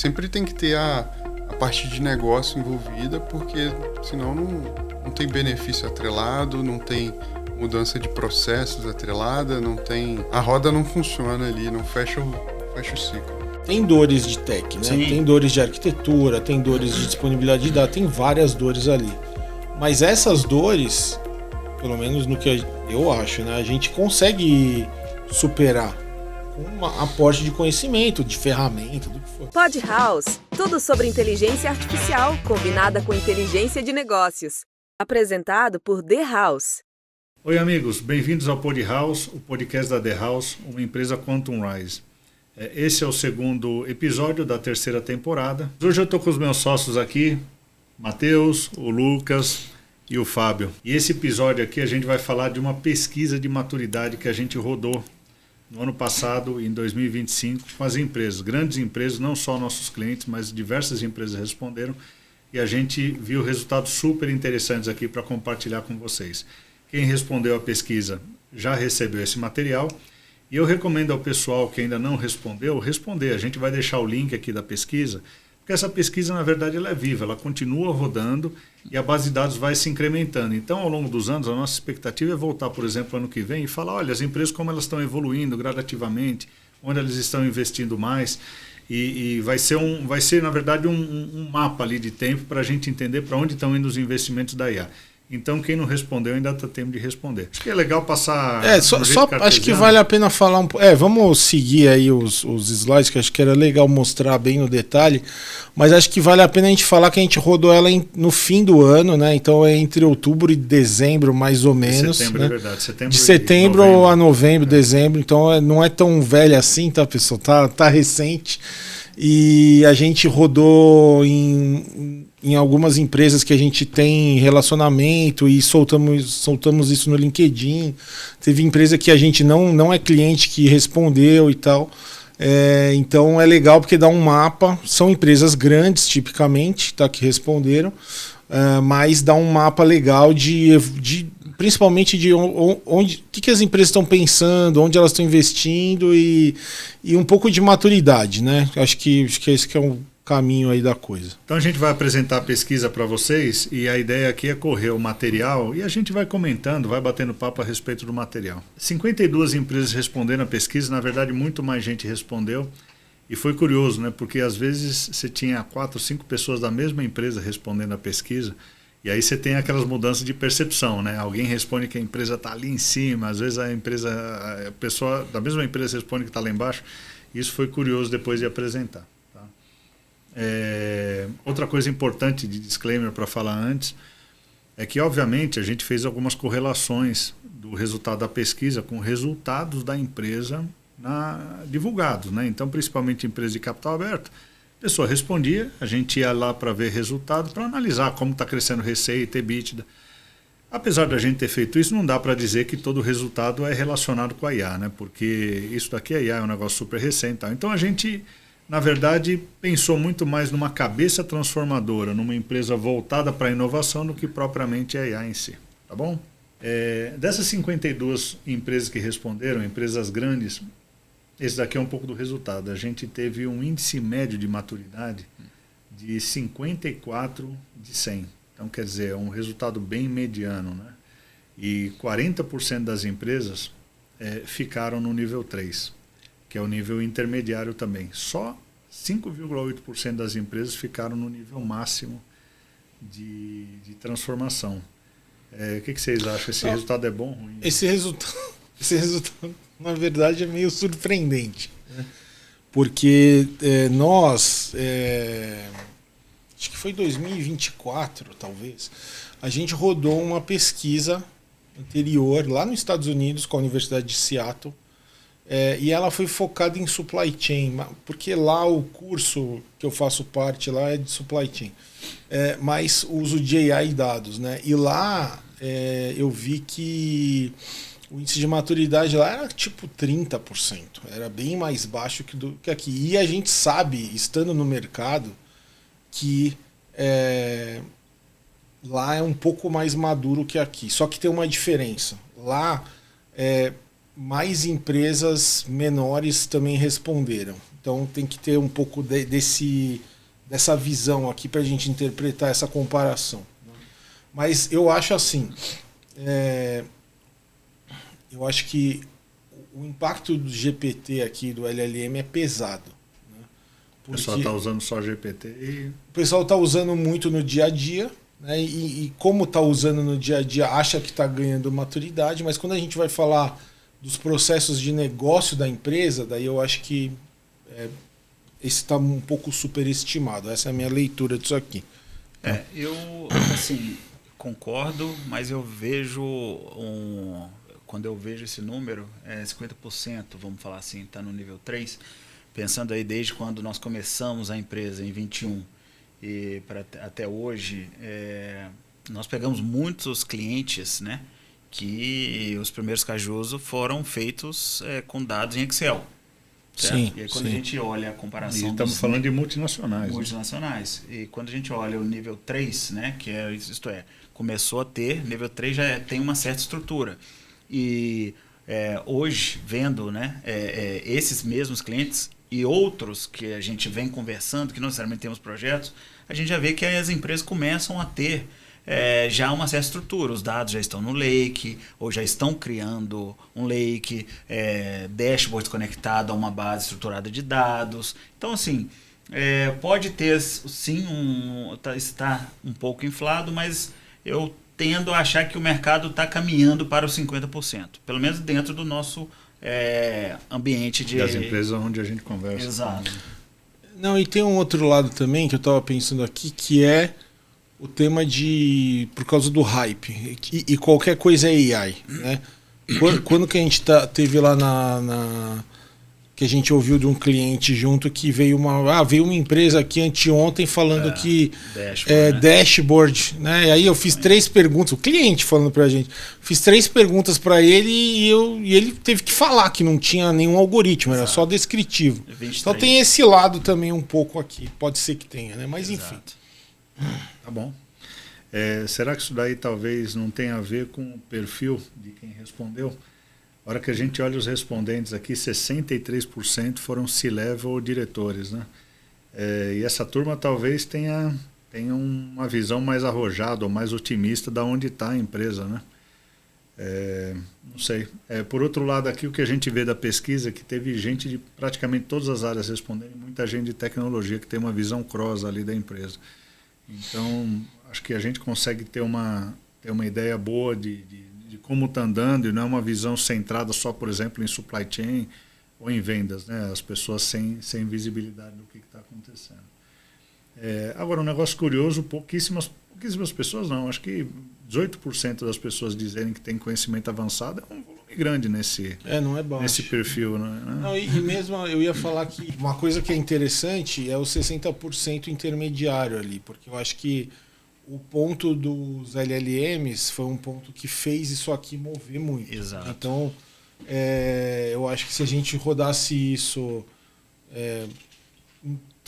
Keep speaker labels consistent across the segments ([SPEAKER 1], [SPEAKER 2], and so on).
[SPEAKER 1] sempre tem que ter a parte de negócio envolvida, porque senão não tem benefício atrelado, não tem mudança de processos atrelada, a roda não funciona ali, não fecha o ciclo.
[SPEAKER 2] Tem dores de tech, né?
[SPEAKER 3] Sim.
[SPEAKER 2] Tem dores de arquitetura, tem dores de disponibilidade de dados, tem várias dores ali. Mas essas dores, pelo menos no que eu acho, né? A gente consegue superar com um aporte de conhecimento, de ferramenta, do que for.
[SPEAKER 4] Pod House, tudo sobre inteligência artificial combinada com inteligência de negócios. Apresentado por The House.
[SPEAKER 3] Oi amigos, bem-vindos ao Pod House, o podcast da The House, uma empresa Quantum Rise. Esse é o segundo episódio da terceira temporada. Hoje eu estou com os meus sócios aqui, Matheus, o Lucas e o Fábio. E esse episódio aqui a gente vai falar de uma pesquisa de maturidade que a gente rodou no ano passado, em 2025, com as empresas, grandes empresas, não só nossos clientes, mas diversas empresas responderam. E a gente viu resultados super interessantes aqui para compartilhar com vocês. Quem respondeu a pesquisa já recebeu esse material. E eu recomendo ao pessoal que ainda não respondeu, responder. A gente vai deixar o link aqui da pesquisa, porque essa pesquisa, na verdade, ela é viva, ela continua rodando e a base de dados vai se incrementando. Então, ao longo dos anos, a nossa expectativa é voltar, por exemplo, ano que vem e falar, olha, as empresas como elas estão evoluindo gradativamente, onde elas estão investindo mais, e vai ser, na verdade, um mapa ali de tempo para a gente entender para onde estão indo os investimentos da IA. Então, quem não respondeu ainda está tempo de responder. Acho que é legal passar...
[SPEAKER 2] Só acho que vale a pena falar um pouco. Vamos seguir aí os slides, que acho que era legal mostrar bem no detalhe. Mas acho que vale a pena a gente falar que a gente rodou ela no fim do ano, né? Então é entre outubro e dezembro, mais ou menos.
[SPEAKER 3] Setembro,
[SPEAKER 2] né?
[SPEAKER 3] É verdade.
[SPEAKER 2] De setembro a novembro, dezembro. Então não é tão velha assim, tá, pessoal? Tá recente. E a gente rodou em algumas empresas que a gente tem relacionamento e soltamos isso no LinkedIn. Teve empresa que a gente não é cliente que respondeu e tal. Então é legal porque dá um mapa. São empresas grandes, tipicamente, tá, que responderam, mas dá um mapa legal principalmente de onde, o que as empresas estão pensando, onde elas estão investindo e um pouco de maturidade, né? Acho que esse que é um caminho aí da coisa.
[SPEAKER 3] Então a gente vai apresentar a pesquisa para vocês e a ideia aqui é correr o material e a gente vai comentando, vai batendo papo a respeito do material. 52 empresas responderam a pesquisa, na verdade muito mais gente respondeu e foi curioso, né? Porque às vezes você tinha 4 ou 5 pessoas da mesma empresa respondendo a pesquisa. E aí você tem aquelas mudanças de percepção, né? Alguém responde que a empresa está ali em cima, às vezes a pessoa da mesma empresa responde que está lá embaixo. Isso foi curioso depois de apresentar. Tá? Outra coisa importante de disclaimer para falar antes é que, obviamente, a gente fez algumas correlações do resultado da pesquisa com resultados da empresa divulgados, né? Então, principalmente empresas de capital aberto. A pessoa respondia, a gente ia lá para ver resultado, para analisar como está crescendo receita, EBITDA. Apesar da gente ter feito isso, não dá para dizer que todo o resultado é relacionado com a IA, né? Porque isso daqui, a IA é um negócio super recente. Tá? Então a gente, na verdade, pensou muito mais numa cabeça transformadora, numa empresa voltada para a inovação do que propriamente a IA em si. Tá bom? Dessas 52 empresas que responderam, empresas grandes, esse daqui é um pouco do resultado. A gente teve um índice médio de maturidade de 54 de 100. Então, quer dizer, é um resultado bem mediano. Né? E 40% das empresas ficaram no nível 3, que é o nível intermediário também. Só 5,8% das empresas ficaram no nível máximo de transformação. O que vocês acham? Esse resultado é bom ou ruim?
[SPEAKER 2] Esse resultado, na verdade, é meio surpreendente, né? Porque nós, acho que foi 2024, talvez, a gente rodou uma pesquisa anterior lá nos Estados Unidos com a Universidade de Seattle, e ela foi focada em supply chain, porque lá o curso que eu faço parte lá é de supply chain, mas uso de AI e dados, né? E lá eu vi que o índice de maturidade lá era tipo 30%, era bem mais baixo que aqui. E a gente sabe, estando no mercado, que lá é um pouco mais maduro que aqui. Só que tem uma diferença. Lá, mais empresas menores também responderam. Então tem que ter um pouco dessa visão aqui para a gente interpretar essa comparação. Mas eu acho assim, eu acho que o impacto do GPT aqui, do LLM, é pesado. Né?
[SPEAKER 3] O pessoal está usando só GPT e...
[SPEAKER 2] O pessoal está usando muito no dia a dia, né? E como está usando no dia a dia, acha que está ganhando maturidade, mas quando a gente vai falar dos processos de negócio da empresa, daí eu acho que esse está um pouco superestimado. Essa é a minha leitura disso aqui.
[SPEAKER 5] Eu assim, concordo, mas eu vejo quando eu vejo esse número, 50%, vamos falar assim, está no nível 3, pensando aí desde quando nós começamos a empresa em 21 e até hoje, nós pegamos muitos clientes, né, que os primeiros Cajuso foram feitos com dados em Excel. Certo?
[SPEAKER 2] Sim,
[SPEAKER 5] e aí quando a gente olha a comparação...
[SPEAKER 3] E estamos falando de multinacionais.
[SPEAKER 5] Multinacionais. Né? E quando a gente olha o nível 3, né, que começou a ter, nível 3 já tem uma certa estrutura. E hoje, vendo, né, esses mesmos clientes e outros que a gente vem conversando, que não necessariamente temos projetos, a gente já vê que as empresas começam a ter já uma certa estrutura. Os dados já estão no Lake, ou já estão criando um Lake, dashboard conectado a uma base estruturada de dados. Então, assim, pode ter, sim, está um pouco inflado, mas eu tendo a achar que o mercado está caminhando para os 50%, pelo menos dentro do nosso ambiente
[SPEAKER 3] das empresas onde a gente conversa.
[SPEAKER 5] Exato.
[SPEAKER 2] Não, e tem um outro lado também que eu estava pensando aqui, que é o tema por causa do hype, e qualquer coisa é AI, né? Quando que a gente teve lá que a gente ouviu de um cliente junto que veio uma empresa aqui anteontem falando que dashboard, né? E aí eu fiz 3 perguntas, o cliente falando pra gente, fiz 3 perguntas para ele e ele teve que falar que não tinha nenhum algoritmo, era só descritivo. 23. Então tem esse lado também um pouco aqui, pode ser que tenha, né? Mas enfim.
[SPEAKER 3] Tá bom. Será que isso daí talvez não tenha a ver com o perfil de quem respondeu? A hora que a gente olha os respondentes aqui, 63% foram C-level ou diretores, né? E essa turma talvez tenha uma visão mais arrojada ou mais otimista de onde está a empresa, né? Não sei. Por outro lado, aqui o que a gente vê da pesquisa é que teve gente de praticamente todas as áreas respondendo, muita gente de tecnologia que tem uma visão cross ali da empresa. Então, acho que a gente consegue ter uma ideia boa de como está andando, e não é uma visão centrada só, por exemplo, em supply chain ou em vendas, né? As pessoas sem visibilidade do que está acontecendo. Agora, um negócio curioso, pouquíssimas pessoas não, acho que 18% das pessoas dizerem que tem conhecimento avançado é um volume grande
[SPEAKER 2] não é baixo.
[SPEAKER 3] Nesse perfil. Né?
[SPEAKER 2] Não, e mesmo eu ia falar que uma coisa que é interessante é o 60% intermediário ali, porque eu acho que o ponto dos LLMs foi um ponto que fez isso aqui mover muito.
[SPEAKER 5] Exato.
[SPEAKER 2] Então, eu acho que se a gente rodasse isso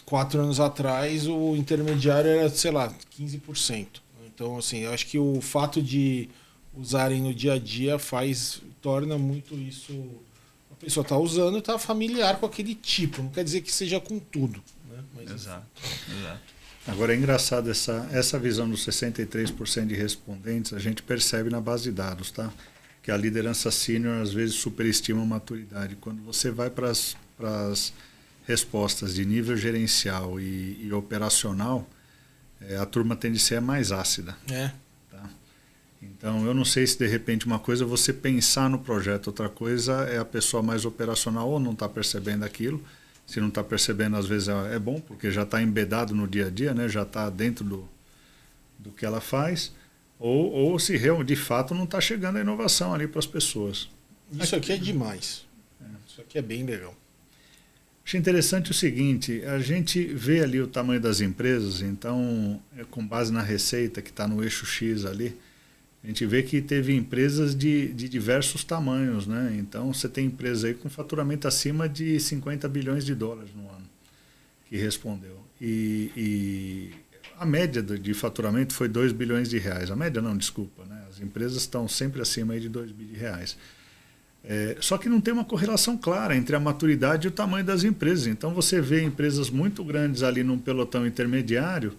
[SPEAKER 2] 4 anos atrás, o intermediário era, sei lá, 15%. Então, assim, eu acho que o fato de usarem no dia a dia torna muito isso... A pessoa está usando e está familiar com aquele tipo. Não quer dizer que seja com tudo. Né? Mas,
[SPEAKER 5] exato.
[SPEAKER 3] Agora é engraçado essa visão dos 63% de respondentes, a gente percebe na base de dados, tá? Que a liderança sênior às vezes superestima a maturidade. Quando você vai para as respostas de nível gerencial e operacional, a turma tende a ser mais ácida. Tá? Então, eu não sei se de repente uma coisa é você pensar no projeto, outra coisa é a pessoa mais operacional ou não está percebendo aquilo. Se não está percebendo, às vezes é bom, porque já está embedado no dia a dia, né? Já está dentro do que ela faz, ou se de fato não está chegando a inovação ali para as pessoas.
[SPEAKER 2] Isso aqui é demais. Isso aqui é bem legal.
[SPEAKER 3] Achei interessante o seguinte, a gente vê ali o tamanho das empresas, então, com base na receita que está no eixo X ali, a gente vê que teve empresas de diversos tamanhos, né? Então, você tem empresa aí com faturamento acima de 50 bilhões de dólares no ano que respondeu. E a média de faturamento foi 2 bilhões de reais. A média não, desculpa, né? As empresas estão sempre acima aí de 2 bilhões de reais. Só que não tem uma correlação clara entre a maturidade e o tamanho das empresas. Então você vê empresas muito grandes ali num pelotão intermediário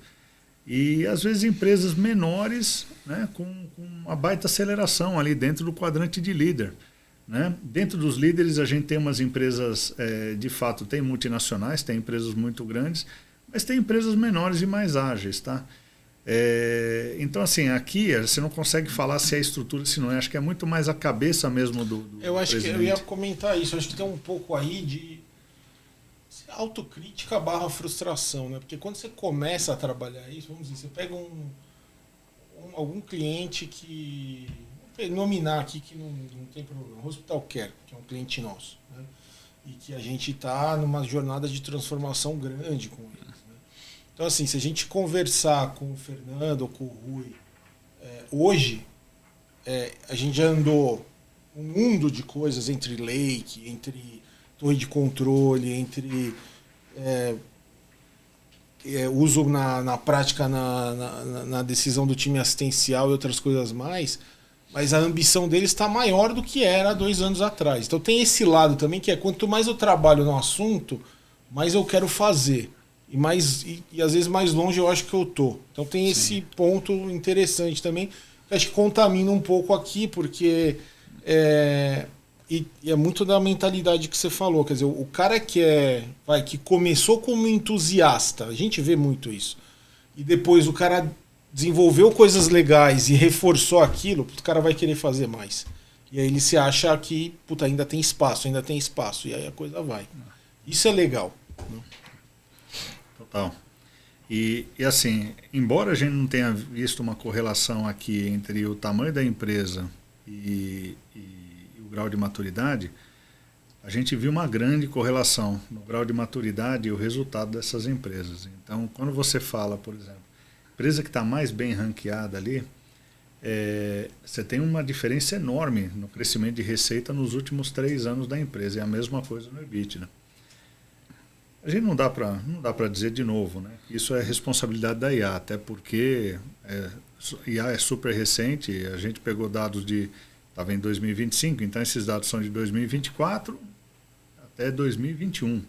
[SPEAKER 3] e às vezes empresas menores, né, com uma baita aceleração ali dentro do quadrante de líder. Né? Dentro dos líderes a gente tem umas empresas, de fato, tem multinacionais, tem empresas muito grandes, mas tem empresas menores e mais ágeis. Tá? Então, assim, aqui você não consegue falar se é estrutura, se não é. Acho que é muito mais a cabeça mesmo do
[SPEAKER 2] Eu acho
[SPEAKER 3] presidente.
[SPEAKER 2] que eu ia comentar isso. Eu acho que tem um pouco aí de autocrítica / frustração, né? Porque quando você começa a trabalhar isso, vamos dizer, você pega algum cliente que... Vou nominar aqui que não tem problema. Hospital Care, que é um cliente nosso. Né? E que a gente está numa jornada de transformação grande com eles. Né? Então, assim, se a gente conversar com o Fernando ou com o Rui, hoje, a gente já andou um mundo de coisas entre lake, entre torre de controle, entre uso na prática na decisão do time assistencial e outras coisas mais, mas a ambição deles está maior do que era há 2 anos atrás. Então tem esse lado também, que é quanto mais eu trabalho no assunto, mais eu quero fazer. E às vezes mais longe eu acho que eu tô. Então tem esse ponto interessante também, que acho que contamina um pouco aqui, porque e é muito da mentalidade que você falou. Quer dizer, o cara que começou como entusiasta, a gente vê muito isso, e depois o cara desenvolveu coisas legais e reforçou aquilo, o cara vai querer fazer mais. E aí ele se acha que ainda tem espaço, e aí a coisa vai. Isso é legal.
[SPEAKER 3] Total. E assim, embora a gente não tenha visto uma correlação aqui entre o tamanho da empresa e o grau de maturidade, a gente viu uma grande correlação no grau de maturidade e o resultado dessas empresas. Então, quando você fala, por exemplo, empresa que está mais bem ranqueada ali, você tem uma diferença enorme no crescimento de receita nos últimos 3 anos da empresa. É a mesma coisa no EBITDA. A gente não dá para dizer de novo, né? Isso é responsabilidade da IA, até porque IA é super recente. A gente pegou dados estava em 2025, então esses dados são de 2024 até 2021.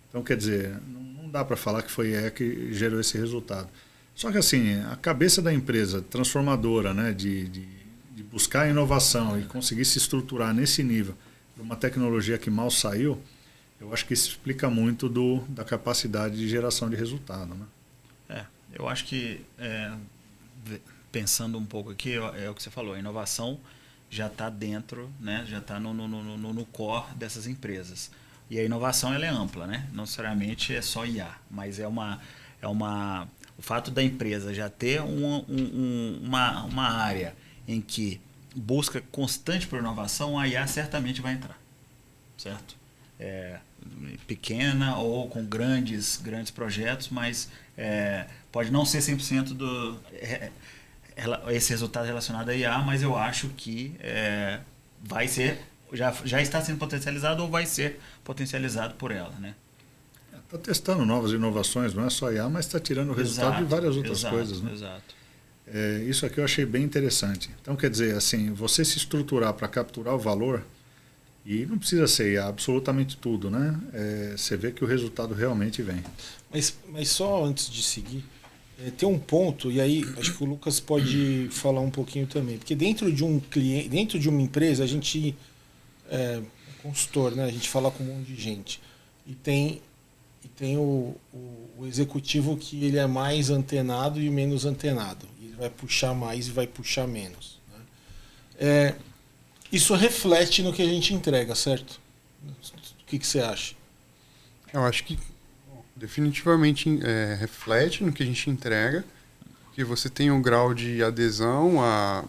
[SPEAKER 3] Então, quer dizer, não dá para falar que foi IA que gerou esse resultado. Só que assim, a cabeça da empresa transformadora, né, de buscar inovação e conseguir se estruturar nesse nível de uma tecnologia que mal saiu, eu acho que isso explica muito da capacidade de geração de resultado. Né?
[SPEAKER 5] Eu acho que, pensando um pouco aqui, é o que você falou, a inovação já está dentro, né, já está no core dessas empresas. E a inovação ela é ampla, né? Não necessariamente é só IA, mas o fato da empresa já ter uma área em que busca constante por inovação, a IA certamente vai entrar, certo? Pequena ou com grandes projetos, mas pode não ser 100% esse resultado relacionado à IA, mas eu acho que vai ser, já está sendo potencializado ou vai ser potencializado por ela, né?
[SPEAKER 3] Está testando novas inovações, não é só IA, mas está tirando o resultado de várias outras coisas. Né?
[SPEAKER 5] Exato.
[SPEAKER 3] Isso aqui eu achei bem interessante. Então, quer dizer, assim, você se estruturar para capturar o valor, e não precisa ser IA, absolutamente tudo, né? Você vê que o resultado realmente vem.
[SPEAKER 2] Mas só antes de seguir, tem um ponto, e aí acho que o Lucas pode falar um pouquinho também, porque dentro de um cliente, dentro de uma empresa, a gente é consultor, né? A gente fala com um monte de gente. E tem o executivo que ele é mais antenado e menos antenado. Ele vai puxar mais e vai puxar menos. Né? Isso reflete no que a gente entrega, certo? O que você acha?
[SPEAKER 1] Eu acho que definitivamente reflete no que a gente entrega, porque você tem um grau de adesão a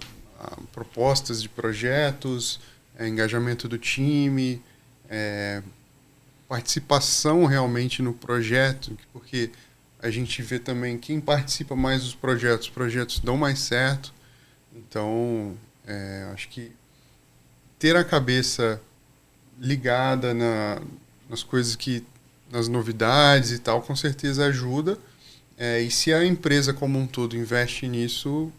[SPEAKER 1] propostas de projetos, engajamento do time, participação realmente no projeto, porque a gente vê também quem participa mais dos projetos, os projetos dão mais certo. Então, acho que ter a cabeça ligada nas coisas nas novidades e tal, com certeza ajuda. E se a empresa como um todo investe nisso,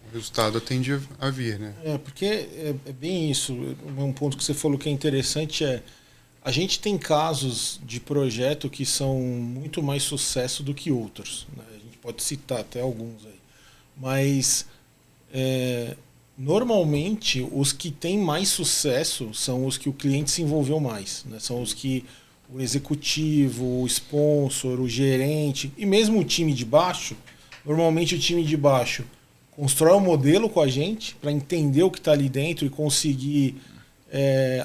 [SPEAKER 1] o resultado tende a vir, né?
[SPEAKER 2] Porque é bem isso. Um ponto que você falou que é interessante a gente tem casos de projeto que são muito mais sucesso do que outros, né? A gente pode citar até alguns aí. Mas normalmente os que têm mais sucesso são os que o cliente se envolveu mais, né? São os que o executivo, o sponsor, o gerente e mesmo o time de baixo. Normalmente o time de baixo constrói um modelo com a gente para entender o que está ali dentro e conseguir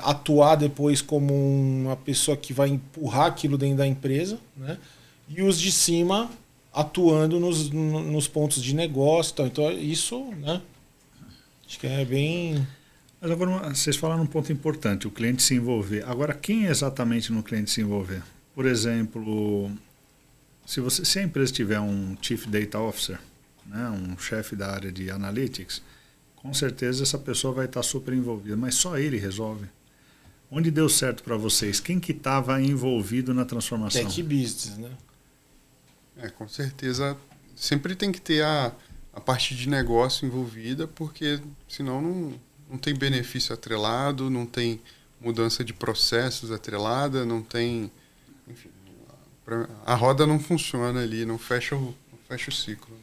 [SPEAKER 2] atuar depois como uma pessoa que vai empurrar aquilo dentro da empresa, né? E os de cima atuando nos pontos de negócio. Então isso, né? Acho que é bem...
[SPEAKER 3] Mas agora vocês falaram um ponto importante, o cliente se envolver. Agora, quem exatamente no cliente se envolver? Por exemplo, se a empresa tiver um Chief Data Officer, né, um chefe da área de Analytics, com certeza essa pessoa vai estar super envolvida, mas só ele resolve. Onde deu certo para vocês? Quem que estava envolvido na transformação?
[SPEAKER 2] Tech Business, né?
[SPEAKER 1] Com certeza sempre tem que ter a parte de negócio envolvida, porque senão não tem benefício atrelado, não tem mudança de processos atrelada, não tem... Enfim, a roda não funciona ali, não fecha o ciclo.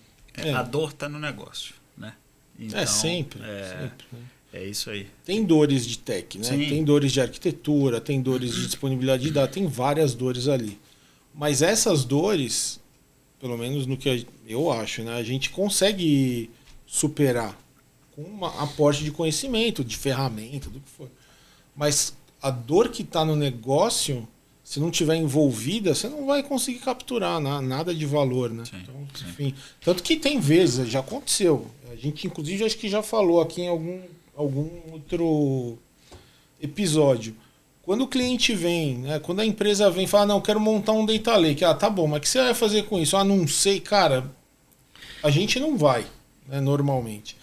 [SPEAKER 5] A dor está no negócio, né? Então,
[SPEAKER 2] sempre.
[SPEAKER 5] É isso aí.
[SPEAKER 2] Tem dores de tech, né?
[SPEAKER 5] Sim.
[SPEAKER 2] Tem dores de arquitetura, tem dores de disponibilidade de dados, tem várias dores ali. Mas essas dores, pelo menos no que eu acho, né, a gente consegue superar com um aporte de conhecimento, de ferramenta, do que for. Mas a dor que está no negócio, se não tiver envolvida, você não vai conseguir capturar nada de valor, né?
[SPEAKER 5] Sim,
[SPEAKER 2] então,
[SPEAKER 5] sim.
[SPEAKER 2] enfim, tanto que tem vezes, já aconteceu. A gente, inclusive, acho que já falou aqui em algum outro episódio. Quando o cliente vem, né, quando a empresa vem e fala, não, quero montar um data lake. Tá bom, mas o que você vai fazer com isso? Não sei, cara. A gente não vai, né, normalmente.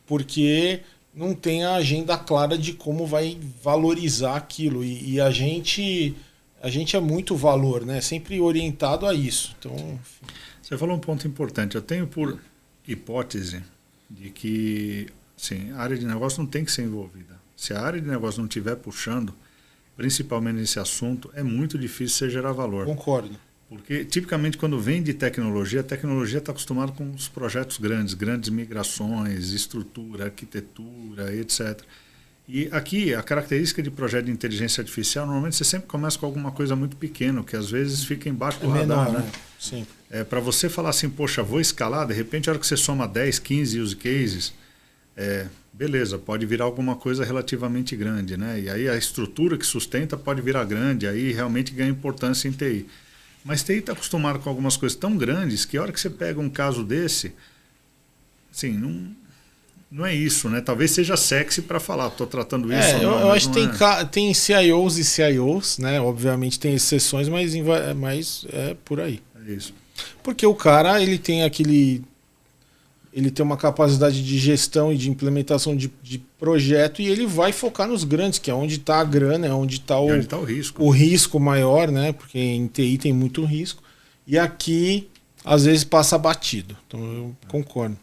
[SPEAKER 2] Porque não tem a agenda clara de como vai valorizar aquilo. E a gente é muito valor, né? Sempre orientado a isso. Então, enfim.
[SPEAKER 3] Você falou um ponto importante. Eu tenho por hipótese de que a área de negócio não tem que ser envolvida. Se a área de negócio não estiver puxando, principalmente nesse assunto, é muito difícil você gerar valor.
[SPEAKER 2] Concordo.
[SPEAKER 3] Porque, tipicamente, quando vem de tecnologia, a tecnologia está acostumada com os projetos grandes migrações, estrutura, arquitetura, etc. E aqui, a característica de projeto de inteligência artificial, normalmente você sempre começa com alguma coisa muito pequena, que às vezes fica embaixo do radar,
[SPEAKER 2] menor,
[SPEAKER 3] né?
[SPEAKER 2] Sim.
[SPEAKER 3] Para você falar assim, poxa, vou escalar, de repente, a hora que você soma 10, 15 use cases, beleza, pode virar alguma coisa relativamente grande, né? E aí a estrutura que sustenta pode virar grande, aí realmente ganha importância em TI. Mas TI está acostumado com algumas coisas tão grandes que a hora que você pega um caso desse, assim, não é isso, né? Talvez seja sexy para falar, estou tratando isso.
[SPEAKER 2] Eu acho que tem CIOs e CIOs, né? Obviamente tem exceções, mas é por aí.
[SPEAKER 3] É isso.
[SPEAKER 2] Porque o cara, ele tem uma capacidade de gestão e de implementação de projeto e ele vai focar nos grandes, que é onde está a grana, é onde está
[SPEAKER 3] o risco.
[SPEAKER 2] O risco maior, né? Porque em TI tem muito risco. E aqui, às vezes, passa batido. Então, eu concordo.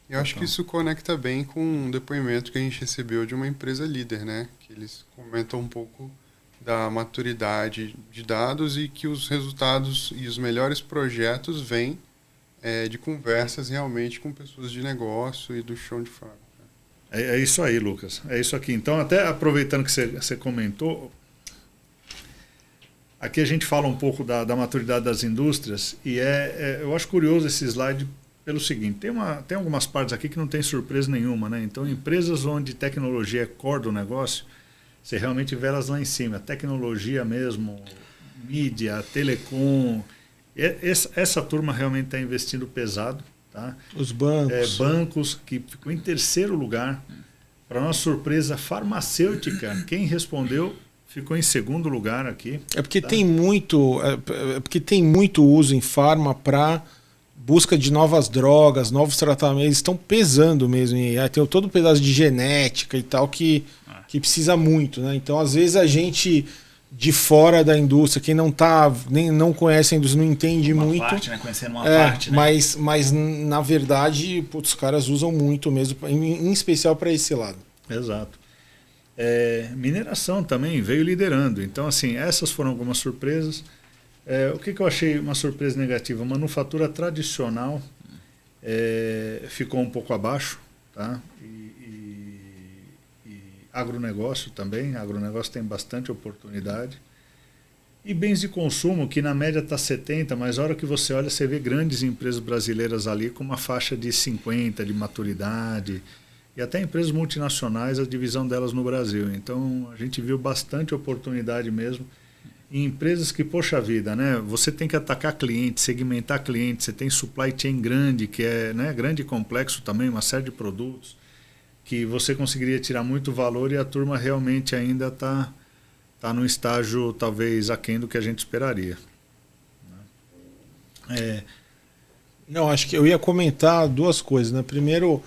[SPEAKER 1] Eu acho que isso conecta bem com um depoimento que a gente recebeu de uma empresa líder, né? Que eles comentam um pouco da maturidade de dados e que os resultados e os melhores projetos vêm de conversas realmente com pessoas de negócio e do chão de fábrica.
[SPEAKER 3] É isso aí, Lucas. É isso aqui. Então, até aproveitando que você comentou, aqui a gente fala um pouco da maturidade das indústrias e eu acho curioso esse slide pelo seguinte, tem algumas partes aqui que não tem surpresa nenhuma, né? Então, empresas onde tecnologia é core do negócio, você realmente vê elas lá em cima. Tecnologia mesmo, mídia, telecom... Essa turma realmente está investindo pesado. Tá?
[SPEAKER 2] Os bancos.
[SPEAKER 3] Bancos, que ficou em terceiro lugar. Para nossa surpresa, farmacêutica, quem respondeu ficou em segundo lugar aqui.
[SPEAKER 2] Porque tem muito uso em farma para busca de novas drogas, novos tratamentos. Eles estão pesando mesmo. E aí tem todo um pedaço de genética e tal que precisa muito. Né? Então, às vezes, a gente de fora da indústria, quem não conhece a indústria, não entende
[SPEAKER 5] uma
[SPEAKER 2] muito.
[SPEAKER 5] Parte, né? Conhecendo uma parte, né?
[SPEAKER 2] Mas na verdade, os caras usam muito mesmo, em especial para esse lado.
[SPEAKER 3] Exato. Mineração também veio liderando. Então, assim, essas foram algumas surpresas. O que eu achei uma surpresa negativa? A manufatura tradicional ficou um pouco abaixo, tá? Agronegócio também. Agronegócio tem bastante oportunidade. E bens de consumo, que na média está 70, mas a hora que você olha, você vê grandes empresas brasileiras ali com uma faixa de 50 de maturidade. E até empresas multinacionais, a divisão delas no Brasil. Então, a gente viu bastante oportunidade mesmo em empresas que, poxa vida, né? Você tem que atacar cliente, segmentar cliente, você tem supply chain grande, que é, né, grande e complexo também, uma série de produtos, que você conseguiria tirar muito valor e a turma realmente ainda está num estágio talvez aquém do que a gente esperaria.
[SPEAKER 2] Não, acho que eu ia comentar duas coisas, né? Primeiro,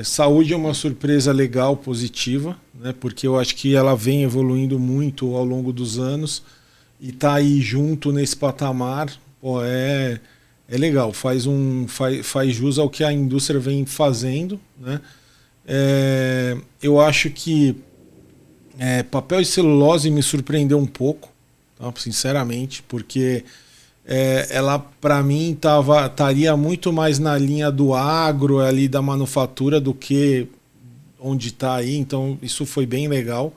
[SPEAKER 2] saúde é uma surpresa legal, positiva, né? Porque eu acho que ela vem evoluindo muito ao longo dos anos e tá aí junto nesse patamar, pô, é legal, faz jus ao que a indústria vem fazendo, né? Eu acho que papel e celulose me surpreendeu um pouco, tá? Sinceramente, porque ela, para mim, estaria muito mais na linha do agro, ali da manufatura, do que onde está aí. Então, isso foi bem legal.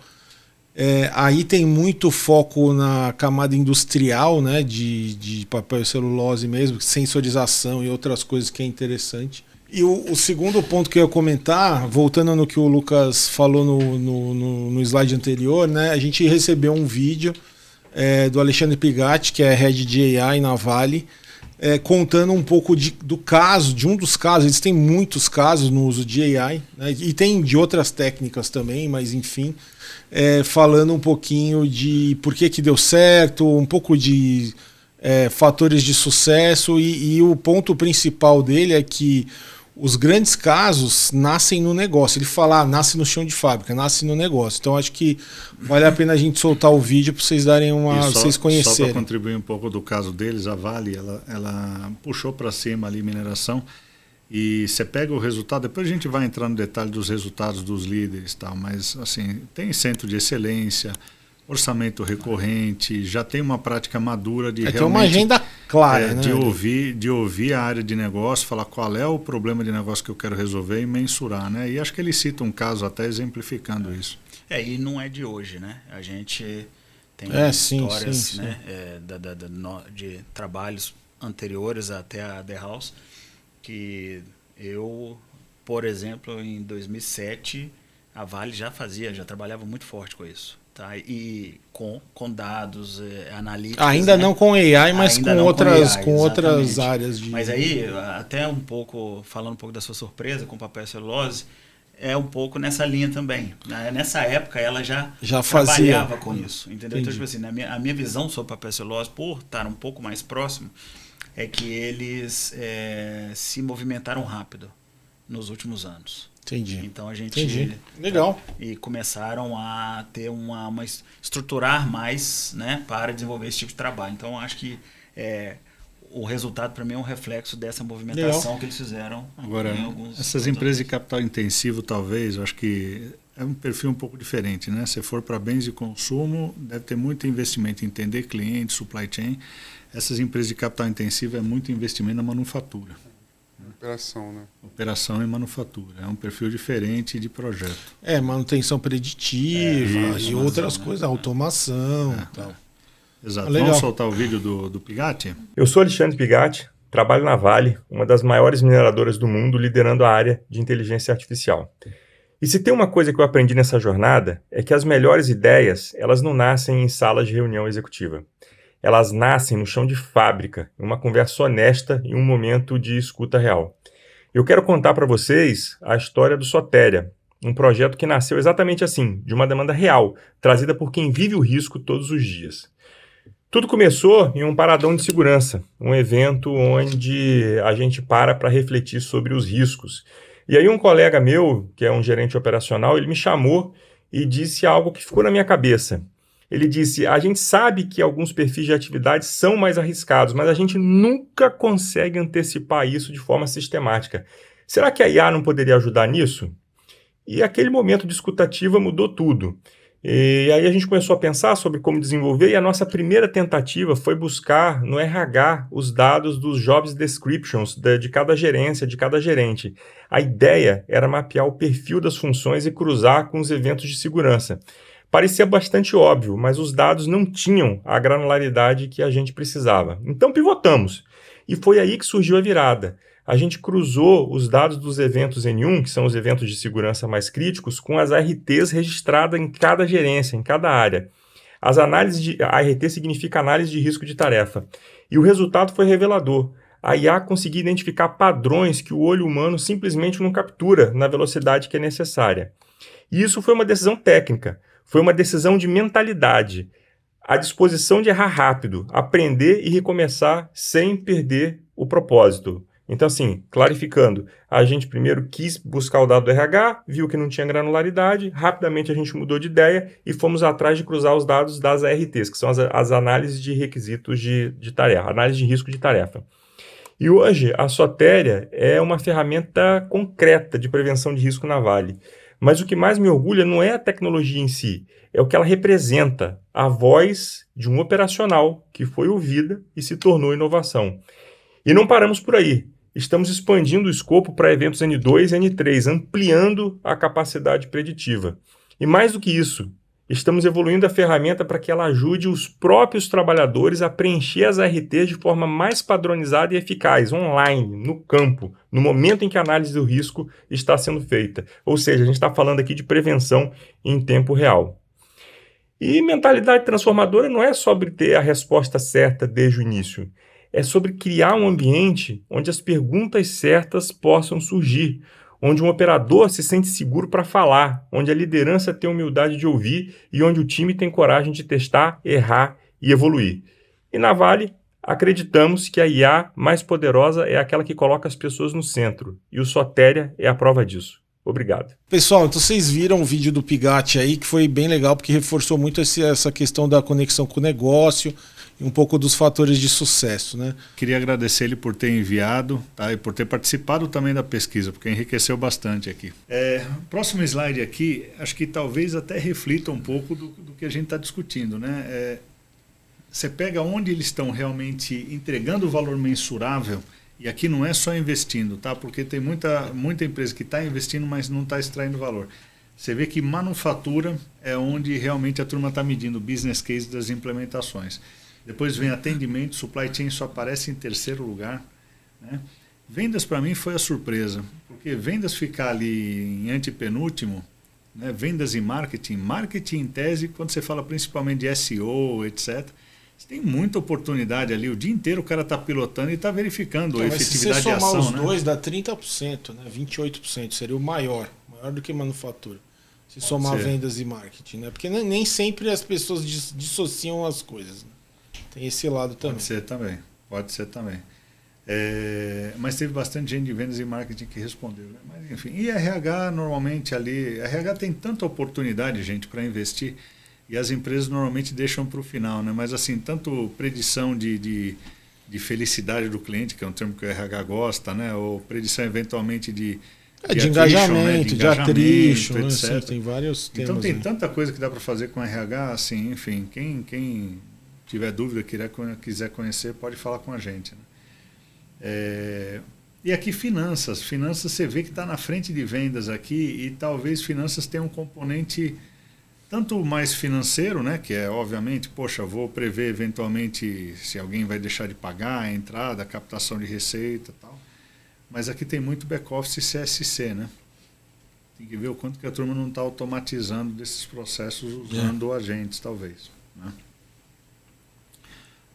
[SPEAKER 2] Aí tem muito foco na camada industrial, né, de papel e celulose mesmo, sensorização e outras coisas que é interessante. E o segundo ponto que eu ia comentar, voltando no que o Lucas falou no slide anterior, né, a gente recebeu um vídeo do Alexandre Pigatti, que é Head de AI na Vale, contando um pouco do caso, de um dos casos. Eles têm muitos casos no uso de AI, né, e tem de outras técnicas também, mas enfim, falando um pouquinho de por que deu certo, um pouco de fatores de sucesso, e o ponto principal dele é que os grandes casos nascem no negócio. Ele fala, nasce no chão de fábrica, nasce no negócio. Então acho que vale a pena a gente soltar o vídeo para vocês darem vocês conhecerem.
[SPEAKER 3] Só para contribuir um pouco do caso deles, a Vale, ela puxou para cima ali mineração, e você pega o resultado, depois a gente vai entrar no detalhe dos resultados dos líderes, tal, mas assim, tem centro de excelência, orçamento recorrente, já tem uma prática madura de realmente...
[SPEAKER 2] Tem uma agenda clara, né?
[SPEAKER 3] De ouvir a área de negócio, falar qual é o problema de negócio que eu quero resolver e mensurar, né? E acho que ele cita um caso até exemplificando isso.
[SPEAKER 5] E não é de hoje, né? A gente tem histórias, sim. Né? De trabalhos anteriores até a The House, que eu, por exemplo, em 2007, a Vale já trabalhava muito forte com isso. Tá? E com dados analíticos.
[SPEAKER 2] Ainda, né? Não com AI, mas com outras áreas.
[SPEAKER 5] Mas aí, até falando um pouco da sua surpresa com papel e celulose, um pouco nessa linha também. Nessa época, ela já trabalhava com isso. Entendeu? Então, tipo assim, a minha visão sobre papel e celulose, por estar um pouco mais próximo, é que eles se movimentaram rápido nos últimos anos.
[SPEAKER 2] Entendi.
[SPEAKER 5] Então a gente...
[SPEAKER 2] Entendi. Legal.
[SPEAKER 5] E começaram a ter estruturar mais, né, para desenvolver esse tipo de trabalho. Então acho que o resultado para mim é um reflexo dessa movimentação Legal. Que eles fizeram.
[SPEAKER 3] Agora, essas empresas de capital intensivo, talvez, eu acho que é um perfil um pouco diferente, né? Se for para bens de consumo, deve ter muito investimento em entender cliente, supply chain. Essas empresas de capital intensivo é muito investimento na manufatura.
[SPEAKER 1] Operação, né?
[SPEAKER 3] Operação e manufatura. É um perfil diferente de projeto.
[SPEAKER 2] Manutenção preditiva e outras coisas, automação e tal.
[SPEAKER 3] Exato. Vamos soltar o vídeo do Pigatti?
[SPEAKER 6] Eu sou Alexandre Pigatti, trabalho na Vale, uma das maiores mineradoras do mundo, liderando a área de inteligência artificial. E se tem uma coisa que eu aprendi nessa jornada, é que as melhores ideias, elas não nascem em salas de reunião executiva. Elas nascem no chão de fábrica, em uma conversa honesta e um momento de escuta real. Eu quero contar para vocês a história do Sotéria, um projeto que nasceu exatamente assim, de uma demanda real, trazida por quem vive o risco todos os dias. Tudo começou em um paradão de segurança, um evento onde a gente para refletir sobre os riscos. E aí um colega meu, que é um gerente operacional, ele me chamou e disse algo que ficou na minha cabeça. Ele disse: a gente sabe que alguns perfis de atividade são mais arriscados, mas a gente nunca consegue antecipar isso de forma sistemática. Será que a IA não poderia ajudar nisso? E aquele momento de escutativa mudou tudo. E aí a gente começou a pensar sobre como desenvolver, e a nossa primeira tentativa foi buscar no RH os dados dos jobs descriptions de cada gerência, de cada gerente. A ideia era mapear o perfil das funções e cruzar com os eventos de segurança. Parecia bastante óbvio, mas os dados não tinham a granularidade que a gente precisava. Então pivotamos, e foi aí que surgiu a virada. A gente cruzou os dados dos eventos N1, que são os eventos de segurança mais críticos, com as ARTs registradas em cada gerência, em cada área. As análises de ART significa análise de risco de tarefa. E o resultado foi revelador. A IA conseguia identificar padrões que o olho humano simplesmente não captura na velocidade que é necessária. E isso foi uma decisão técnica, foi uma decisão de mentalidade, a disposição de errar rápido, aprender e recomeçar sem perder o propósito. Então, assim, clarificando, a gente primeiro quis buscar o dado do RH, viu que não tinha granularidade, rapidamente a gente mudou de ideia e fomos atrás de cruzar os dados das ARTs, que são as análises de requisitos de tarefa, análise de risco de tarefa. E hoje, a Soteria é uma ferramenta concreta de prevenção de risco na Vale. Mas o que mais me orgulha não é a tecnologia em si, é o que ela representa, a voz de um operacional que foi ouvida e se tornou inovação. E não paramos por aí. Estamos expandindo o escopo para eventos N2 e N3, ampliando a capacidade preditiva. E mais do que isso, estamos evoluindo a ferramenta para que ela ajude os próprios trabalhadores a preencher as ARTs de forma mais padronizada e eficaz, online, no campo, no momento em que a análise do risco está sendo feita. Ou seja, a gente está falando aqui de prevenção em tempo real. E mentalidade transformadora não é sobre ter a resposta certa desde o início. É sobre criar um ambiente onde as perguntas certas possam surgir, onde um operador se sente seguro para falar, onde a liderança tem humildade de ouvir e onde o time tem coragem de testar, errar e evoluir. E na Vale, acreditamos que a IA mais poderosa é aquela que coloca as pessoas no centro, e o Soteria é a prova disso. Obrigado.
[SPEAKER 2] Pessoal, então vocês viram o vídeo do Pigatti aí, que foi bem legal, porque reforçou muito essa questão da conexão com o negócio e um pouco dos fatores de sucesso, né?
[SPEAKER 3] Queria agradecer ele por ter enviado, tá? E por ter participado também da pesquisa, porque enriqueceu bastante aqui. Próximo slide aqui, acho que talvez até reflita um pouco do que a gente está discutindo, né? Você pega onde eles estão realmente entregando o valor mensurável. E aqui não é só investindo, tá? Porque tem muita empresa que está investindo, mas não está extraindo valor. Você vê que manufatura é onde realmente a turma está medindo o business case das implementações. Depois vem atendimento, supply chain só aparece em terceiro lugar, né? Vendas para mim foi a surpresa, porque vendas ficar ali em antepenúltimo, né? Vendas e marketing em tese, quando você fala principalmente de SEO, etc., você tem muita oportunidade ali, o dia inteiro o cara está pilotando e está verificando a efetividade de ação.
[SPEAKER 2] Se você somar os dois, dá 30%, né? 28%, seria o maior do que manufatura. Se somar vendas e marketing, né? Porque nem sempre as pessoas dissociam as coisas, né? Tem esse lado também.
[SPEAKER 3] Pode ser também. Mas teve bastante gente de vendas e marketing que respondeu, né? Mas enfim, e RH normalmente ali, RH tem tanta oportunidade, gente, para investir. E as empresas normalmente deixam para o final, né? Mas assim, tanto predição de felicidade do cliente, que é um termo que o RH gosta, né? Ou predição eventualmente de
[SPEAKER 2] engajamento, né? de atricho,
[SPEAKER 3] etc.
[SPEAKER 2] Assim, tem vários temas.
[SPEAKER 3] Então tem
[SPEAKER 2] aí.
[SPEAKER 3] tanta coisa que dá para fazer com RH, assim, enfim, quem tiver dúvida, quiser conhecer, pode falar com a gente, né? E aqui finanças você vê que está na frente de vendas aqui, e talvez finanças tenham um componente tanto mais financeiro, né, que é obviamente, poxa, vou prever eventualmente se alguém vai deixar de pagar a entrada, a captação de receita e tal. Mas aqui tem muito back-office e CSC, né? Tem que ver o quanto que a turma não está automatizando desses processos usando agentes, talvez, né?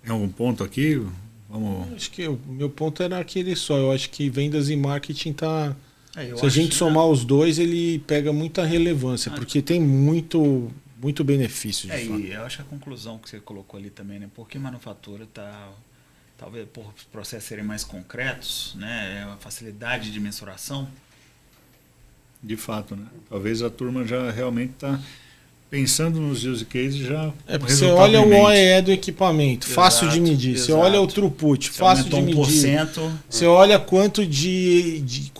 [SPEAKER 3] Tem algum ponto aqui? Vamos...
[SPEAKER 2] Acho que o meu ponto era aquele só. Eu acho que vendas e marketing tá... Se a gente somar os dois, ele pega muita relevância, porque tem muito benefício.
[SPEAKER 5] E eu acho que a conclusão que você colocou ali também, né? Porque manufatura está, talvez por os processos serem mais concretos, né? A facilidade de mensuração.
[SPEAKER 3] De fato, né? Talvez a turma já realmente está pensando nos use cases já.
[SPEAKER 2] Porque você olha o OEE do equipamento, fácil de medir.
[SPEAKER 5] Exato.
[SPEAKER 2] Você olha o throughput, fácil de medir.
[SPEAKER 5] 1%.
[SPEAKER 2] Você olha quanto de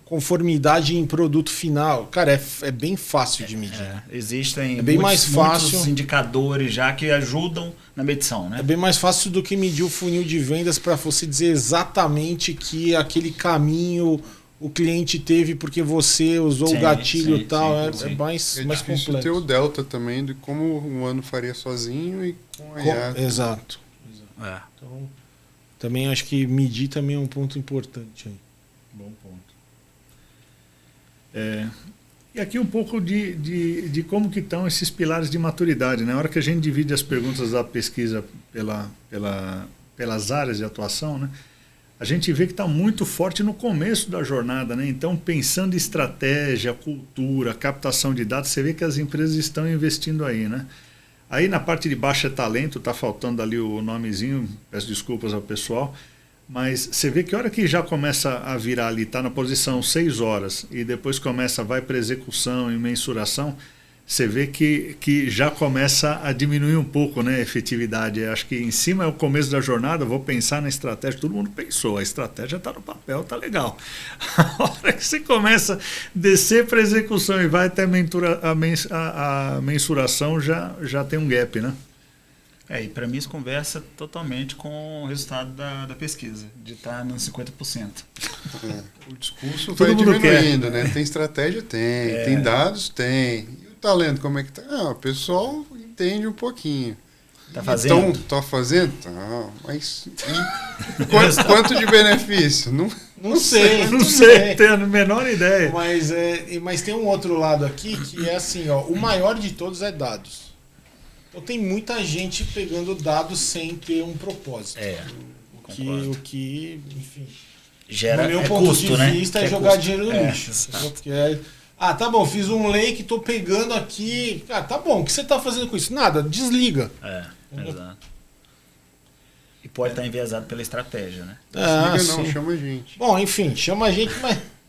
[SPEAKER 2] conformidade em produto final. Cara, é bem fácil de medir.
[SPEAKER 5] Existem
[SPEAKER 2] bem mais fácil.
[SPEAKER 5] muitos indicadores já que ajudam na medição, né?
[SPEAKER 2] É bem mais fácil do que medir o funil de vendas para você dizer exatamente que aquele caminho o cliente teve porque você usou o gatilho e tal. É mais
[SPEAKER 1] difícil
[SPEAKER 2] complexo.
[SPEAKER 1] ter o delta também de como um ano faria sozinho e com a IA.
[SPEAKER 2] Exato. Então, também acho que medir também é um ponto importante aí.
[SPEAKER 3] Bom ponto. E aqui um pouco de como que estão esses pilares de maturidade. Na hora que a gente divide as perguntas da pesquisa pelas áreas de atuação, né? A gente vê que está muito forte no começo da jornada, né? Então, pensando em estratégia, cultura, captação de dados, você vê que as empresas estão investindo aí, né? Aí na parte de baixo é talento, está faltando ali o nomezinho, peço desculpas ao pessoal, mas você vê que a hora que já começa a virar ali, está na posição 6 horas, e depois vai para execução e mensuração, você vê que já começa a diminuir um pouco, né, a efetividade. Acho que em cima é o começo da jornada, vou pensar na estratégia, todo mundo pensou, a estratégia está no papel, está legal. A hora que você começa a descer para a execução e vai até a mensuração, já tem um gap, né?
[SPEAKER 5] E para mim isso conversa totalmente com o resultado da pesquisa, de estar nos 50%.
[SPEAKER 1] O discurso vai diminuindo, né? Tem estratégia? Tem dados? Tem. Talento, como é que tá? O pessoal entende um pouquinho.
[SPEAKER 5] Tá fazendo?
[SPEAKER 1] Então, tá fazendo? Tá, mas quanto de benefício?
[SPEAKER 2] Não sei,
[SPEAKER 3] tenho a menor ideia.
[SPEAKER 2] Mas tem um outro lado aqui que é assim, ó, o maior de todos é dados. Então tem muita gente pegando dados sem ter um propósito. O que, enfim,
[SPEAKER 5] gera
[SPEAKER 2] no meu ponto
[SPEAKER 5] custo,
[SPEAKER 2] de vista é jogar dinheiro no lixo.
[SPEAKER 5] Porque
[SPEAKER 2] tá bom, fiz um lake, tô pegando aqui. Tá bom, o que você tá fazendo com isso? Nada, desliga.
[SPEAKER 5] Exato. E pode estar enviesado pela estratégia, né?
[SPEAKER 1] Desliga não, chama a gente.
[SPEAKER 2] Bom, enfim, chama a gente,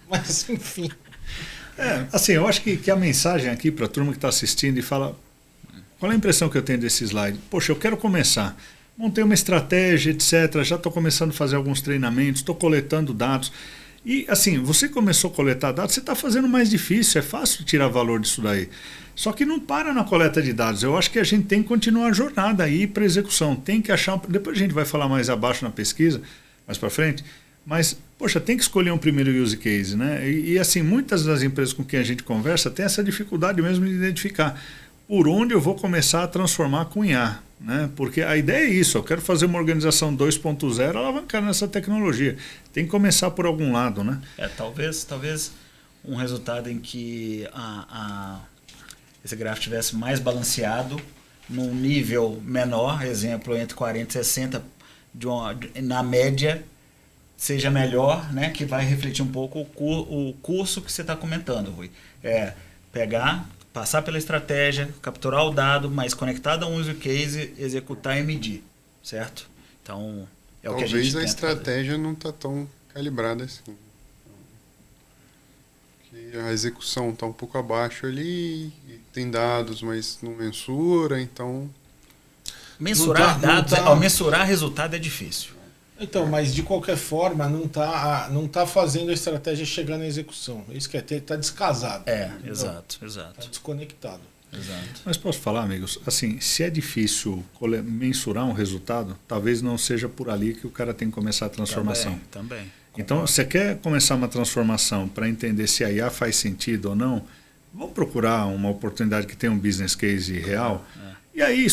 [SPEAKER 2] mas enfim.
[SPEAKER 3] Assim, eu acho que a mensagem aqui para a turma que está assistindo e fala, qual é a impressão que eu tenho desse slide? Poxa, eu quero começar. Montei uma estratégia, etc. Já estou começando a fazer alguns treinamentos, estou coletando dados. E, assim, você começou a coletar dados, você está fazendo mais difícil, é fácil tirar valor disso daí. Só que não para na coleta de dados. Eu acho que a gente tem que continuar a jornada aí para execução. Tem que achar... Depois a gente vai falar mais abaixo na pesquisa, mais para frente. Mas, poxa, tem que escolher um primeiro use case, né? E, assim, muitas das empresas com quem a gente conversa têm essa dificuldade mesmo de identificar por onde eu vou começar a transformar com IA. Né? Porque a ideia é isso, eu quero fazer uma organização 2.0 alavancar nessa tecnologia. Tem que começar por algum lado, né?
[SPEAKER 5] Talvez um resultado em que esse gráfico estivesse mais balanceado, num nível menor, exemplo, entre 40 e 60, na média, seja melhor, né? Que vai refletir um pouco o curso que você está comentando, Rui. Passar pela estratégia, capturar o dado, mas conectado a um use case, executar e medir, certo? Então, o que a gente
[SPEAKER 1] talvez a estratégia não está tão calibrada assim. Porque a execução está um pouco abaixo ali, e tem dados, mas não mensura, então...
[SPEAKER 5] Mensurar mensurar resultado é difícil.
[SPEAKER 2] Então, mas de qualquer forma, não tá fazendo a estratégia chegar na execução. Isso que tá descasado.
[SPEAKER 5] Exato.
[SPEAKER 2] Tá desconectado.
[SPEAKER 5] Exato.
[SPEAKER 3] Mas posso falar, amigos, assim, se é difícil mensurar um resultado, talvez não seja por ali que o cara tem que começar a transformação.
[SPEAKER 5] Também.
[SPEAKER 3] Então, você quer começar uma transformação para entender se a IA faz sentido ou não, vamos procurar uma oportunidade que tenha um business case real. E aí,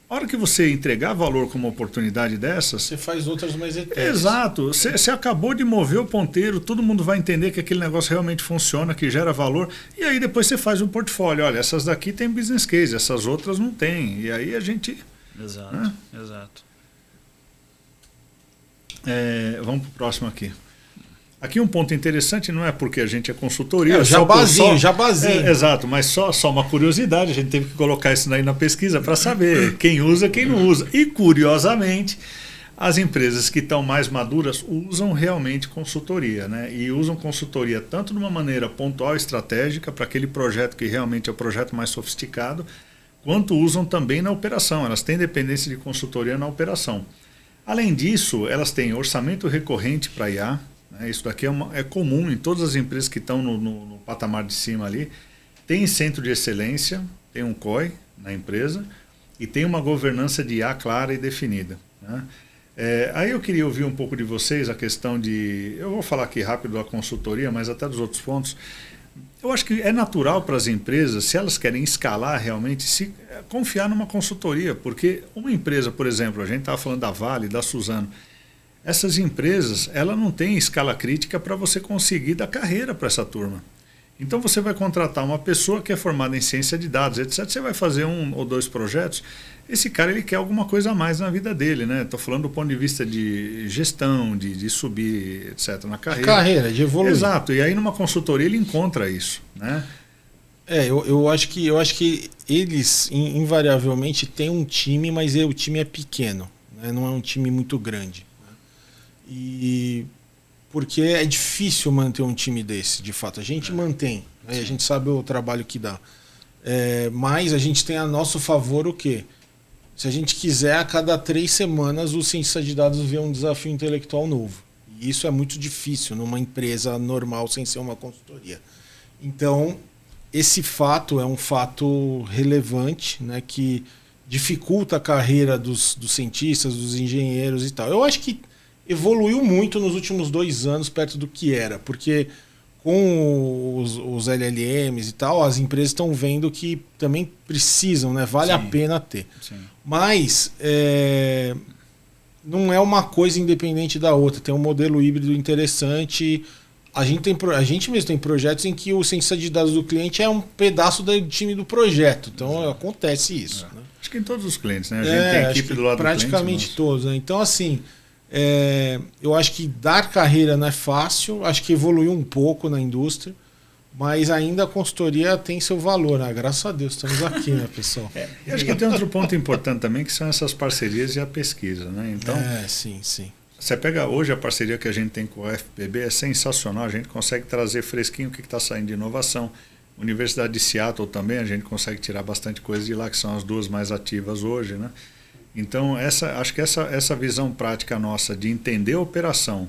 [SPEAKER 3] a hora que você entregar valor como oportunidade dessas...
[SPEAKER 2] Você faz outras mais eternas.
[SPEAKER 3] Exato. Você acabou de mover o ponteiro, todo mundo vai entender que aquele negócio realmente funciona, que gera valor. E aí depois você faz um portfólio. Olha, essas daqui tem business case, essas outras não tem. E aí a gente...
[SPEAKER 5] Exato,
[SPEAKER 3] né?
[SPEAKER 5] Exato.
[SPEAKER 3] Vamos para o próximo aqui. Aqui um ponto interessante, não é porque a gente é consultoria.
[SPEAKER 2] Jabazinho.
[SPEAKER 3] Exato, mas só uma curiosidade, a gente teve que colocar isso daí na pesquisa para saber quem usa, quem não usa. E curiosamente, As empresas que estão mais maduras usam realmente consultoria, né? E usam consultoria tanto de uma maneira pontual e estratégica para aquele projeto que realmente é o projeto mais sofisticado, quanto usam também na operação. Elas têm dependência de consultoria na operação. Além disso, elas têm orçamento recorrente para IA. Né? Isso daqui é comum em todas as empresas que estão no patamar de cima ali. Tem centro de excelência, tem um COI na empresa e tem uma governança de IA clara e definida. Né? Aí eu queria ouvir um pouco de vocês a questão de... Eu vou falar aqui rápido da consultoria, mas até dos outros pontos. Eu acho que é natural para as empresas, se elas querem escalar realmente, confiar numa consultoria. Porque uma empresa, por exemplo, a gente estava falando da Vale, da Suzano, essas empresas, ela não tem escala crítica para você conseguir dar carreira para essa turma. Então você vai contratar uma pessoa que é formada em ciência de dados, etc. Você vai fazer 1 ou 2 projetos. Esse cara ele quer alguma coisa a mais na vida dele, né? Estou falando do ponto de vista de gestão, de subir, etc. na carreira.
[SPEAKER 2] Carreira, de evoluir.
[SPEAKER 3] Exato. E aí numa consultoria ele encontra isso, né?
[SPEAKER 2] Eu acho que eles invariavelmente têm um time, mas o time é pequeno, né? Não é um time muito grande. Né? E porque é difícil manter um time desse, de fato. A gente mantém, né? A gente sabe o trabalho que dá. Mas a gente tem a nosso favor o quê? Se a gente quiser, a cada 3 semanas o cientista de dados vê um desafio intelectual novo. E isso é muito difícil numa empresa normal sem ser uma consultoria. Então, esse fato é um fato relevante, né, que dificulta a carreira dos cientistas, dos engenheiros e tal. Eu acho que evoluiu muito nos últimos 2 anos perto do que era, porque com os LLMs e tal, as empresas estão vendo que também precisam, né? Vale a pena ter.
[SPEAKER 5] Sim.
[SPEAKER 2] Mas não é uma coisa independente da outra. Tem um modelo híbrido interessante. A gente mesmo tem projetos em que o cientista de dados do cliente é um pedaço do time do projeto. Então acontece isso. Né?
[SPEAKER 3] Acho que em todos os clientes, né? A gente tem equipe do lado do cliente.
[SPEAKER 2] Praticamente todos. Né? Então, assim, eu acho que dar carreira não é fácil. Acho que evoluiu um pouco na indústria. Mas ainda a consultoria tem seu valor, né? Graças a Deus, estamos aqui, né, pessoal?
[SPEAKER 3] E acho que tem outro ponto importante também, que são essas parcerias e a pesquisa, né? Então,
[SPEAKER 2] sim.
[SPEAKER 3] você pega hoje a parceria que a gente tem com o FPB, é sensacional, a gente consegue trazer fresquinho o que está saindo de inovação. Universidade de Seattle também, a gente consegue tirar bastante coisa de lá, que são as 2 mais ativas hoje, né? Então, acho que essa visão prática nossa de entender a operação,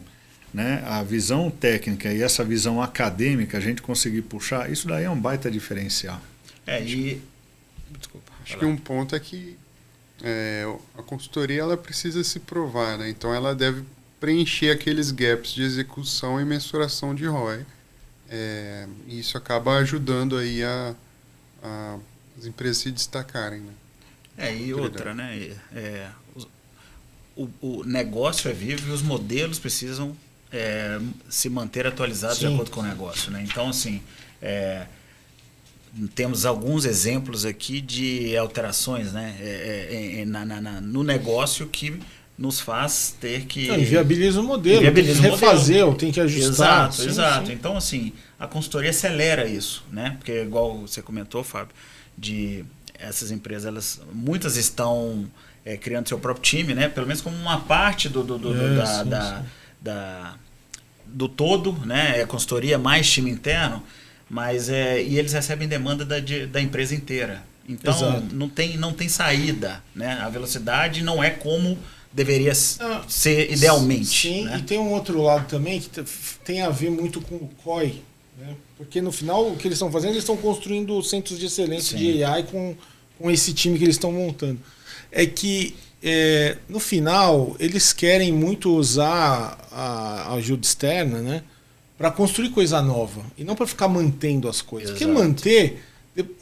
[SPEAKER 3] né, a visão técnica e essa visão acadêmica, a gente conseguir puxar, isso daí é um baita diferencial.
[SPEAKER 5] Desculpa.
[SPEAKER 1] Acho que um ponto é que a consultoria ela precisa se provar, né? Então ela deve preencher aqueles gaps de execução e mensuração de ROI. E isso acaba ajudando aí as empresas se destacarem, né?
[SPEAKER 5] E outra, né? O negócio é vivo e os modelos precisam se manter atualizados de acordo com o negócio, né? Então, assim, temos alguns exemplos aqui de alterações, né? No negócio que nos faz ter que...
[SPEAKER 2] Inviabiliza o modelo, tem que refazer, ou tem que ajustar.
[SPEAKER 5] Exato. Sim. Então, assim, a consultoria acelera isso, né? Porque, igual você comentou, Fábio, de essas empresas, muitas estão criando seu próprio time, né? Pelo menos como uma parte do todo, né? A consultoria mais time interno, mas e eles recebem demanda da empresa inteira. Então não tem saída, né? A velocidade não é como deveria ser idealmente.
[SPEAKER 2] Sim,
[SPEAKER 5] né?
[SPEAKER 2] E tem um outro lado também que tem a ver muito com o COI, né? Porque no final o que eles estão fazendo, eles estão construindo centros de excelência de AI com esse time que eles estão montando. É que no final eles querem muito usar a ajuda externa, né, para construir coisa nova e não para ficar mantendo as coisas. Porque manter,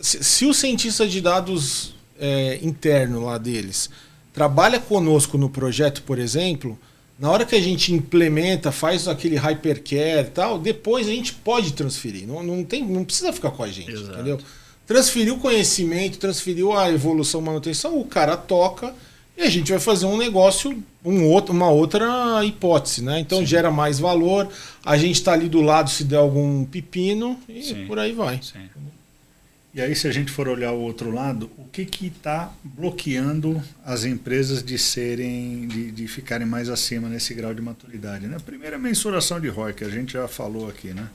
[SPEAKER 2] se o cientista de dados interno lá deles trabalha conosco no projeto, por exemplo, na hora que a gente implementa, faz aquele hypercare e tal, depois a gente pode transferir. Não precisa ficar com a gente, entendeu? Transferiu o conhecimento, transferiu a evolução, manutenção, o cara toca e a gente vai fazer um negócio, uma outra hipótese, né? Então gera mais valor, a gente está ali do lado se der algum pepino e por aí vai.
[SPEAKER 5] Sim.
[SPEAKER 3] E aí, se a gente for olhar o outro lado, o que está bloqueando as empresas de ficarem mais acima nesse grau de maturidade? Né? Primeiro, a mensuração de ROI, que a gente já falou aqui. Né?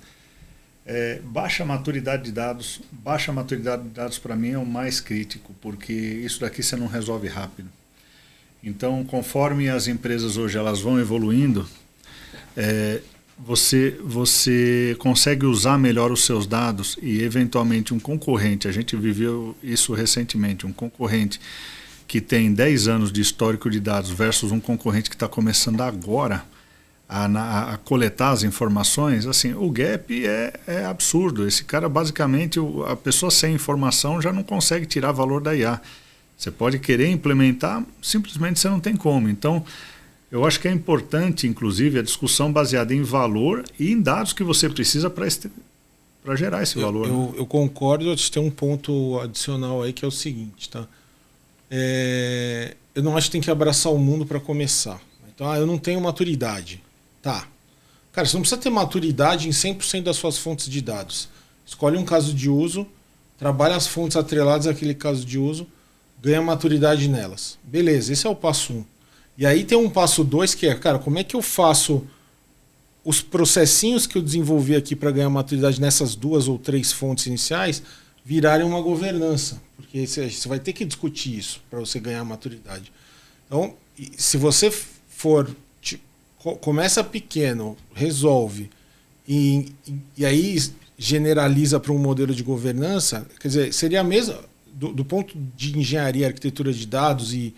[SPEAKER 3] Baixa maturidade de dados. Baixa maturidade de dados, para mim, é o mais crítico, porque isso daqui você não resolve rápido. Então, conforme as empresas hoje elas vão evoluindo, você consegue usar melhor os seus dados e, eventualmente, um concorrente, a gente viveu isso recentemente, um concorrente que tem 10 anos de histórico de dados versus um concorrente que está começando agora a coletar as informações, assim, o gap é absurdo. Esse cara, basicamente, a pessoa sem informação já não consegue tirar valor da IA. Você pode querer implementar, simplesmente você não tem como. Então, eu acho que é importante, inclusive, a discussão baseada em valor e em dados que você precisa para gerar esse valor.
[SPEAKER 2] Eu concordo, eu tem um ponto adicional aí que é o seguinte, tá? Eu não acho que tem que abraçar o mundo para começar. Então, eu não tenho maturidade. Tá. Cara, você não precisa ter maturidade em 100% das suas fontes de dados. Escolhe um caso de uso, trabalha as fontes atreladas àquele caso de uso, ganha maturidade nelas. Beleza, esse é o passo 1. E aí tem um passo 2 que é, cara, como é que eu faço os processinhos que eu desenvolvi aqui para ganhar maturidade nessas 2 ou 3 fontes iniciais virarem uma governança? Porque você vai ter que discutir isso para você ganhar maturidade. Então, se você começa pequeno, resolve e aí generaliza para um modelo de governança, quer dizer, seria a mesma do ponto de engenharia, arquitetura de dados e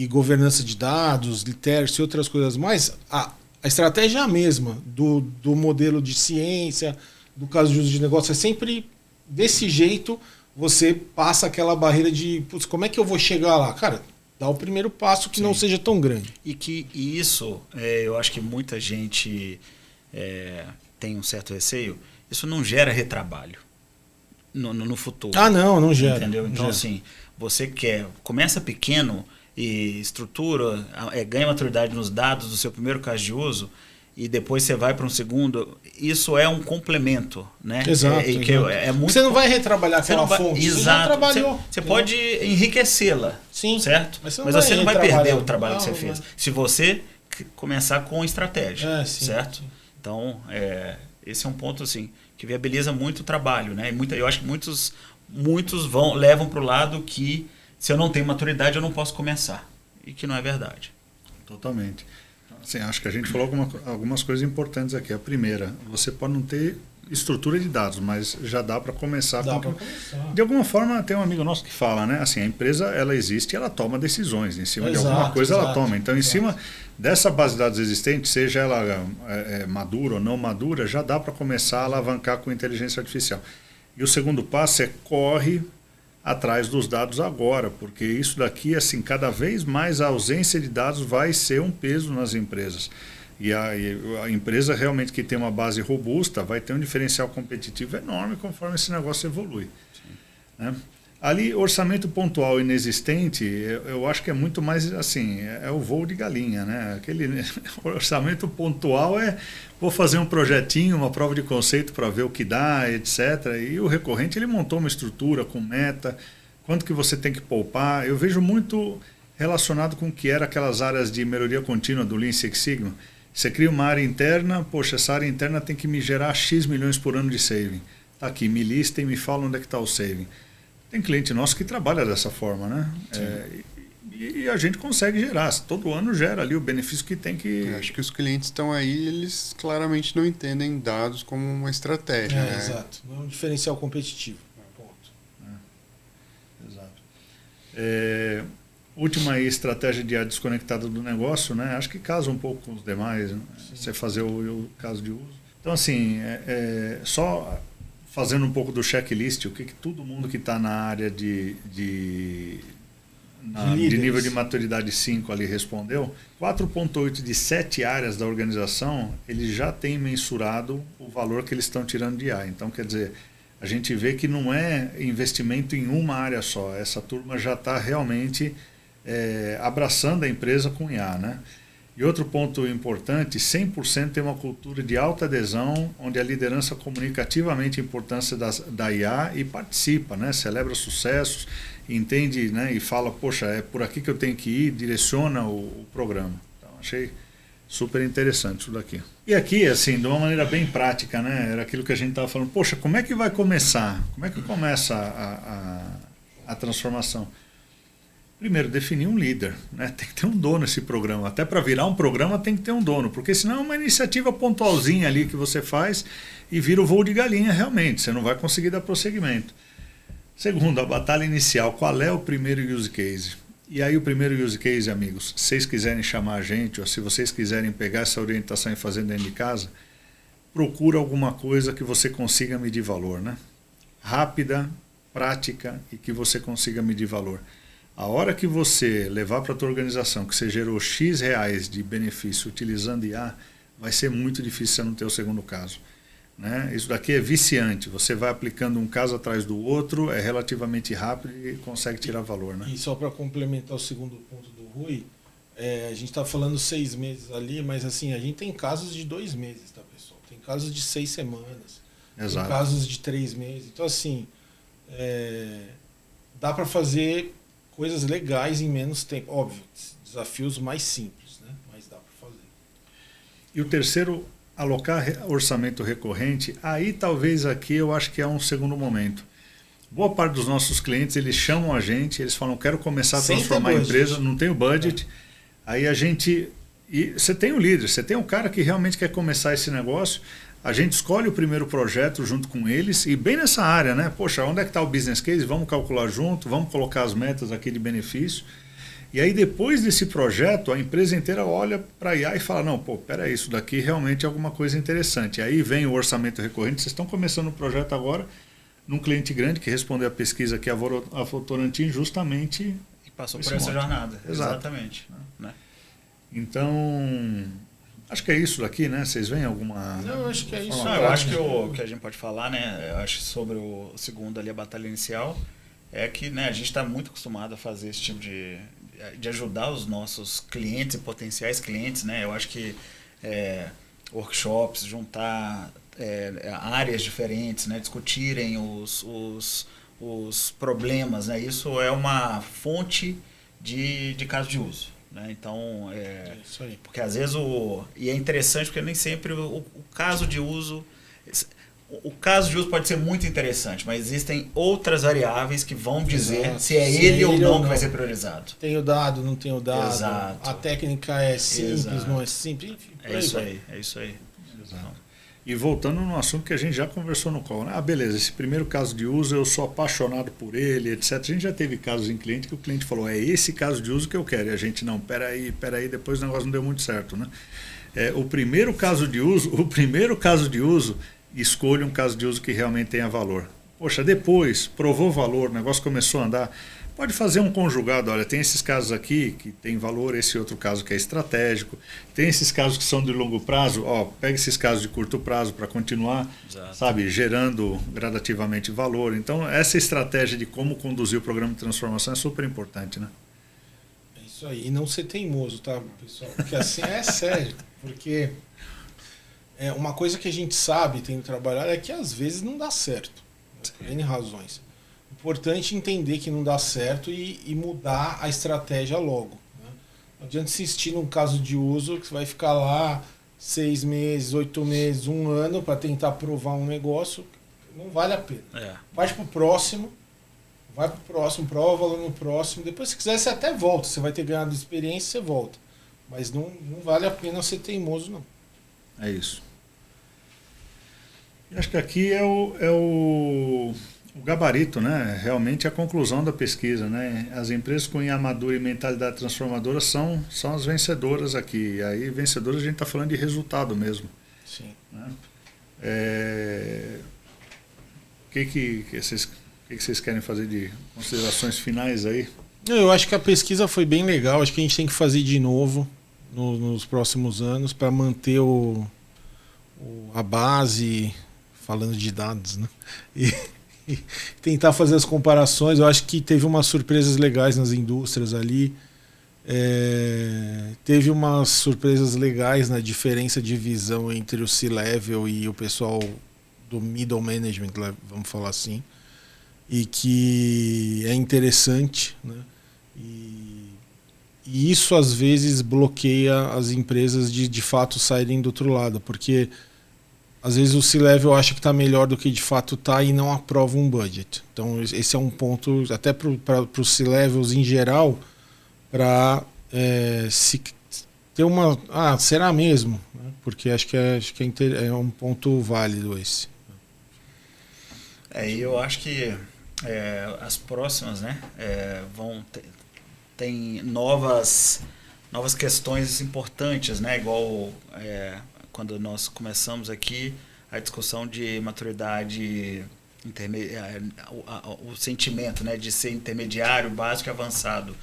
[SPEAKER 2] governança de dados, literacy e outras coisas mais, a estratégia é a mesma do modelo de ciência, do caso de uso de negócio, é sempre desse jeito. Você passa aquela barreira de como é que eu vou chegar lá? Cara, dá o primeiro passo que Sim. não seja tão grande.
[SPEAKER 5] E isso, eu acho que muita gente tem um certo receio, isso não gera retrabalho no futuro.
[SPEAKER 2] Não gera.
[SPEAKER 5] Entendeu?
[SPEAKER 2] Não
[SPEAKER 5] então,
[SPEAKER 2] gera.
[SPEAKER 5] assim, você começa pequeno e estrutura, ganha maturidade nos dados do seu primeiro caso de uso, e depois você vai para um segundo, isso é um complemento, né?
[SPEAKER 2] Exato.
[SPEAKER 5] Muito,
[SPEAKER 2] você não vai retrabalhar aquela fonte,
[SPEAKER 5] exato,
[SPEAKER 2] você já trabalhou.
[SPEAKER 5] Você pode enriquecê-la,
[SPEAKER 2] Sim,
[SPEAKER 5] certo?
[SPEAKER 2] Mas
[SPEAKER 5] você não vai perder o trabalho que você fez. Se você começar com estratégia,
[SPEAKER 2] sim,
[SPEAKER 5] certo?
[SPEAKER 2] Sim.
[SPEAKER 5] Então, esse é um ponto assim, que viabiliza muito o trabalho, né? Eu acho que muitos levam para o lado que se eu não tenho maturidade eu não posso começar, e que não é verdade.
[SPEAKER 3] Totalmente. Assim, acho que a gente falou algumas coisas importantes aqui. A primeira, você pode não ter estrutura de dados, mas já dá para começar. De alguma forma, tem um amigo nosso que fala, né? Assim, a empresa ela existe e ela toma decisões. Em cima de alguma coisa ela toma. Então, em cima dessa base de dados existente, seja ela madura ou não madura, já dá para começar a alavancar com inteligência artificial. E o segundo passo é corre atrás dos dados agora, porque isso daqui, assim, cada vez mais a ausência de dados vai ser um peso nas empresas. E a empresa realmente que tem uma base robusta vai ter um diferencial competitivo enorme conforme esse negócio evolui. Né? Ali, orçamento pontual inexistente, eu acho que é muito mais assim, é o voo de galinha. Né? Aquele orçamento pontual vou fazer um projetinho, uma prova de conceito para ver o que dá, etc. E o recorrente, ele montou uma estrutura com meta, quanto que você tem que poupar. Eu vejo muito relacionado com o que era aquelas áreas de melhoria contínua do Lean Six Sigma. Você cria uma área interna, poxa, essa área interna tem que me gerar X milhões por ano de saving. Está aqui, me lista e me fala onde é que está o saving. Tem cliente nosso que trabalha dessa forma, né? E a gente consegue gerar. Todo ano gera ali o benefício que tem que...
[SPEAKER 1] Acho que os clientes estão aí, eles claramente não entendem dados como uma estratégia. Né?
[SPEAKER 2] Exato. Não é um diferencial competitivo. Ponto.
[SPEAKER 3] Exato. Última estratégia de desconectada do negócio, né? Acho que casa um pouco com os demais, né? Você fazer o caso de uso. Então, assim, só fazendo um pouco do checklist, o que todo mundo que está na área de nível de maturidade 5 ali respondeu, 4,8 de 7 áreas da organização, eles já têm mensurado o valor que eles estão tirando de IA. Então, quer dizer, a gente vê que não é investimento em uma área só. Essa turma já está realmente abraçando a empresa com IA, né? E outro ponto importante, 100% tem uma cultura de alta adesão, onde a liderança comunica ativamente a importância da IA e participa, né? Celebra sucessos, entende, né? E fala, poxa, é por aqui que eu tenho que ir, direciona o programa. Então, achei super interessante isso daqui. E aqui, assim, de uma maneira bem prática, né? Era aquilo que a gente estava falando, poxa, como é que vai começar? Como é que começa a transformação? Primeiro, definir um líder, né? Tem que ter um dono esse programa. Até para virar um programa tem que ter um dono, porque senão é uma iniciativa pontualzinha ali que você faz e vira o voo de galinha realmente, você não vai conseguir dar prosseguimento. Segundo, a batalha inicial, qual é o primeiro use case? E aí o primeiro use case, amigos, se vocês quiserem chamar a gente, ou se vocês quiserem pegar essa orientação e fazer dentro de casa, procura alguma coisa que você consiga medir valor, né? Rápida, prática e que você consiga medir valor. A hora que você levar para a tua organização que você gerou X reais de benefício utilizando IA, vai ser muito difícil você não ter o segundo caso. Né? Isso daqui é viciante. Você vai aplicando um caso atrás do outro, é relativamente rápido e consegue tirar valor. Né?
[SPEAKER 2] E só para complementar o segundo ponto do Rui, a gente está falando 6 meses ali, mas assim, a gente tem casos de 2 meses, tá, pessoal? Tem casos de 6 semanas,
[SPEAKER 3] Exato.
[SPEAKER 2] tem casos de 3 meses. Então, assim, dá para fazer coisas legais em menos tempo. Óbvio, desafios mais simples, né? Mas dá para fazer.
[SPEAKER 3] E o terceiro, alocar orçamento recorrente, aí talvez aqui eu acho que é um segundo momento. Boa parte dos nossos clientes, eles chamam a gente, eles falam, quero começar a transformar a empresa, não tenho budget. Aí a gente... E você tem o líder, você tem um cara que realmente quer começar esse negócio, a gente escolhe o primeiro projeto junto com eles e bem nessa área, né? Poxa, onde é que está o business case? Vamos calcular junto, vamos colocar as metas aqui de benefício. E aí depois desse projeto, a empresa inteira olha para a IA e fala, não, pô, peraí, isso daqui realmente é alguma coisa interessante. E aí vem o orçamento recorrente, vocês estão começando o projeto agora num cliente grande que respondeu a pesquisa aqui, a Votorantim, justamente...
[SPEAKER 5] E passou por essa jornada.
[SPEAKER 3] Exato.
[SPEAKER 5] Exatamente. Né?
[SPEAKER 3] Então... Acho que é isso daqui, né? Vocês veem alguma...
[SPEAKER 2] Não, eu acho que é isso.
[SPEAKER 5] Não, eu acho que o que a gente pode falar, né? Eu acho sobre o segundo ali, a batalha inicial, é que, né, a gente está muito acostumado a fazer esse tipo de ajudar os nossos clientes e potenciais clientes, né? Eu acho que workshops, juntar áreas diferentes, né? Discutirem os problemas, né? Isso é uma fonte de caso de uso. Né? Então,
[SPEAKER 2] isso aí.
[SPEAKER 5] porque às vezes e é interessante porque nem sempre o caso de uso pode ser muito interessante, mas existem outras variáveis que vão dizer
[SPEAKER 2] Exato.
[SPEAKER 5] se é ele ou não que vai ser priorizado.
[SPEAKER 2] Tenho dado, não tenho dado.
[SPEAKER 5] Exato.
[SPEAKER 2] A técnica é simples,
[SPEAKER 5] Exato.
[SPEAKER 2] não é simples. Enfim,
[SPEAKER 5] É isso aí, é isso aí.
[SPEAKER 3] Exato. E voltando no assunto que a gente já conversou no call, né? Ah, beleza, esse primeiro caso de uso eu sou apaixonado por ele, etc. A gente já teve casos em cliente que o cliente falou, é esse caso de uso que eu quero. E a gente, não, peraí, depois o negócio não deu muito certo, né? O primeiro caso de uso, escolha um caso de uso que realmente tenha valor. Poxa, depois, provou valor, o negócio começou a andar, pode fazer um conjugado, olha, tem esses casos aqui que tem valor, esse outro caso que é estratégico, tem esses casos que são de longo prazo, pega esses casos de curto prazo para continuar,
[SPEAKER 5] Exato.
[SPEAKER 3] sabe, gerando gradativamente valor. Então, essa estratégia de como conduzir o programa de transformação é super importante, né?
[SPEAKER 2] É isso aí. E não ser teimoso, tá, pessoal? Porque assim é sério. Porque uma coisa que a gente sabe tendo trabalhado é que às vezes não dá certo. Né, por N razões. Importante entender que não dá certo e mudar a estratégia logo. Né? Não adianta insistir num caso de uso que você vai ficar lá 6 meses, 8 meses, 1 ano para tentar provar um negócio. Não vale a pena. Parte para o próximo, vai para o próximo, prova valor no próximo. Depois, se quiser, você até volta. Você vai ter ganhado experiência, você volta. Mas não vale a pena ser teimoso, não.
[SPEAKER 3] É isso. E acho que aqui é o gabarito, né? Realmente a conclusão da pesquisa, né? As empresas com IA madura e mentalidade transformadora são as vencedoras aqui. E aí, vencedoras, a gente está falando de resultado mesmo.
[SPEAKER 2] Sim.
[SPEAKER 3] Né? O que vocês querem fazer de considerações finais aí?
[SPEAKER 2] Eu acho que a pesquisa foi bem legal. Acho que a gente tem que fazer de novo nos próximos anos para manter a base, falando de dados, né? E tentar fazer as comparações. Eu acho que teve umas surpresas legais nas indústrias ali. Teve umas surpresas legais na diferença de visão entre o C-Level e o pessoal do Middle Management, vamos falar assim, e que é interessante, né? E isso às vezes bloqueia as empresas de fato saírem do outro lado, porque às vezes o C-Level acha que está melhor do que de fato está e não aprova um budget. Então esse é um ponto até para os C-Levels em geral, para se ter uma... será mesmo? Porque acho que é um ponto válido esse.
[SPEAKER 5] E eu acho que as próximas, né, tem novas questões importantes, né, igual quando nós começamos aqui a discussão de maturidade o sentimento, né, de ser intermediário, básico e avançado.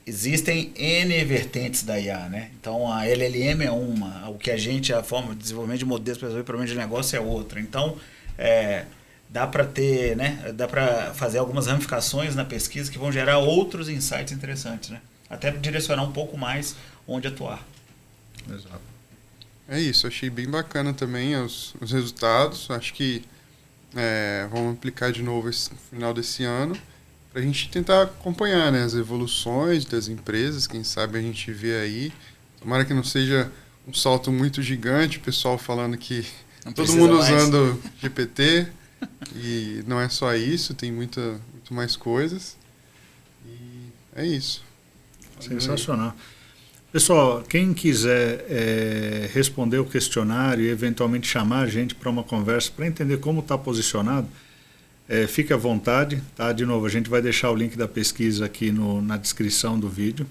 [SPEAKER 5] Existem N vertentes da IA, né? Então a LLM é uma, a forma de desenvolvimento de modelos para resolver problemas de negócio é outra. Então dá para ter, né? Dá para fazer algumas ramificações na pesquisa que vão gerar outros insights interessantes, né? Até direcionar um pouco mais onde atuar.
[SPEAKER 3] Exato.
[SPEAKER 1] É isso, achei bem bacana também os resultados. Acho que vamos aplicar de novo no final desse ano, para a gente tentar acompanhar, né, as evoluções das empresas. Quem sabe a gente vê aí. Tomara que não seja um salto muito gigante, o pessoal falando que
[SPEAKER 5] Não
[SPEAKER 1] todo
[SPEAKER 5] precisa
[SPEAKER 1] mundo
[SPEAKER 5] mais.
[SPEAKER 1] usando GPT, e não é só isso, tem muito mais coisas. E é isso.
[SPEAKER 3] Sensacional. Pessoal, quem quiser responder o questionário e eventualmente chamar a gente para uma conversa para entender como está posicionado, fique à vontade, tá? De novo, a gente vai deixar o link da pesquisa aqui na descrição do vídeo.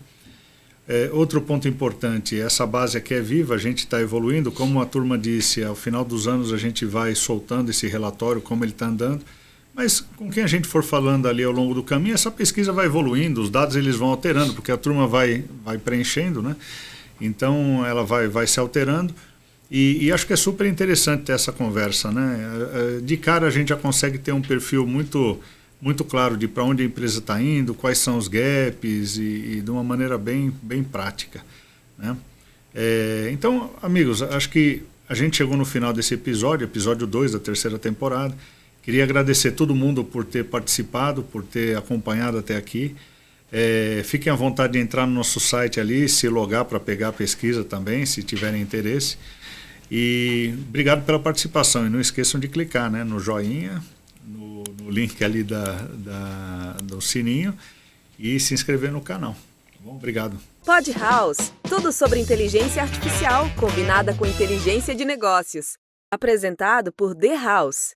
[SPEAKER 3] Outro ponto importante, essa base aqui é viva, a gente está evoluindo. Como a turma disse, ao final dos anos a gente vai soltando esse relatório, como ele está andando. Mas com quem a gente for falando ali ao longo do caminho, essa pesquisa vai evoluindo, os dados eles vão alterando, porque a turma vai preenchendo, né? Então ela vai se alterando. E acho que é super interessante ter essa conversa, né? De cara a gente já consegue ter um perfil muito, muito claro de para onde a empresa está indo, quais são os gaps e de uma maneira bem prática, né? Então, amigos, acho que a gente chegou no final desse episódio 2 da 3ª temporada. Queria agradecer todo mundo por ter participado, por ter acompanhado até aqui. Fiquem à vontade de entrar no nosso site ali, se logar para pegar a pesquisa também, se tiverem interesse. E obrigado pela participação. E não esqueçam de clicar, né, no joinha, no link ali do sininho e se inscrever no canal. Tá bom? Obrigado.
[SPEAKER 4] Pod House, tudo sobre inteligência artificial combinada com inteligência de negócios. Apresentado por The House.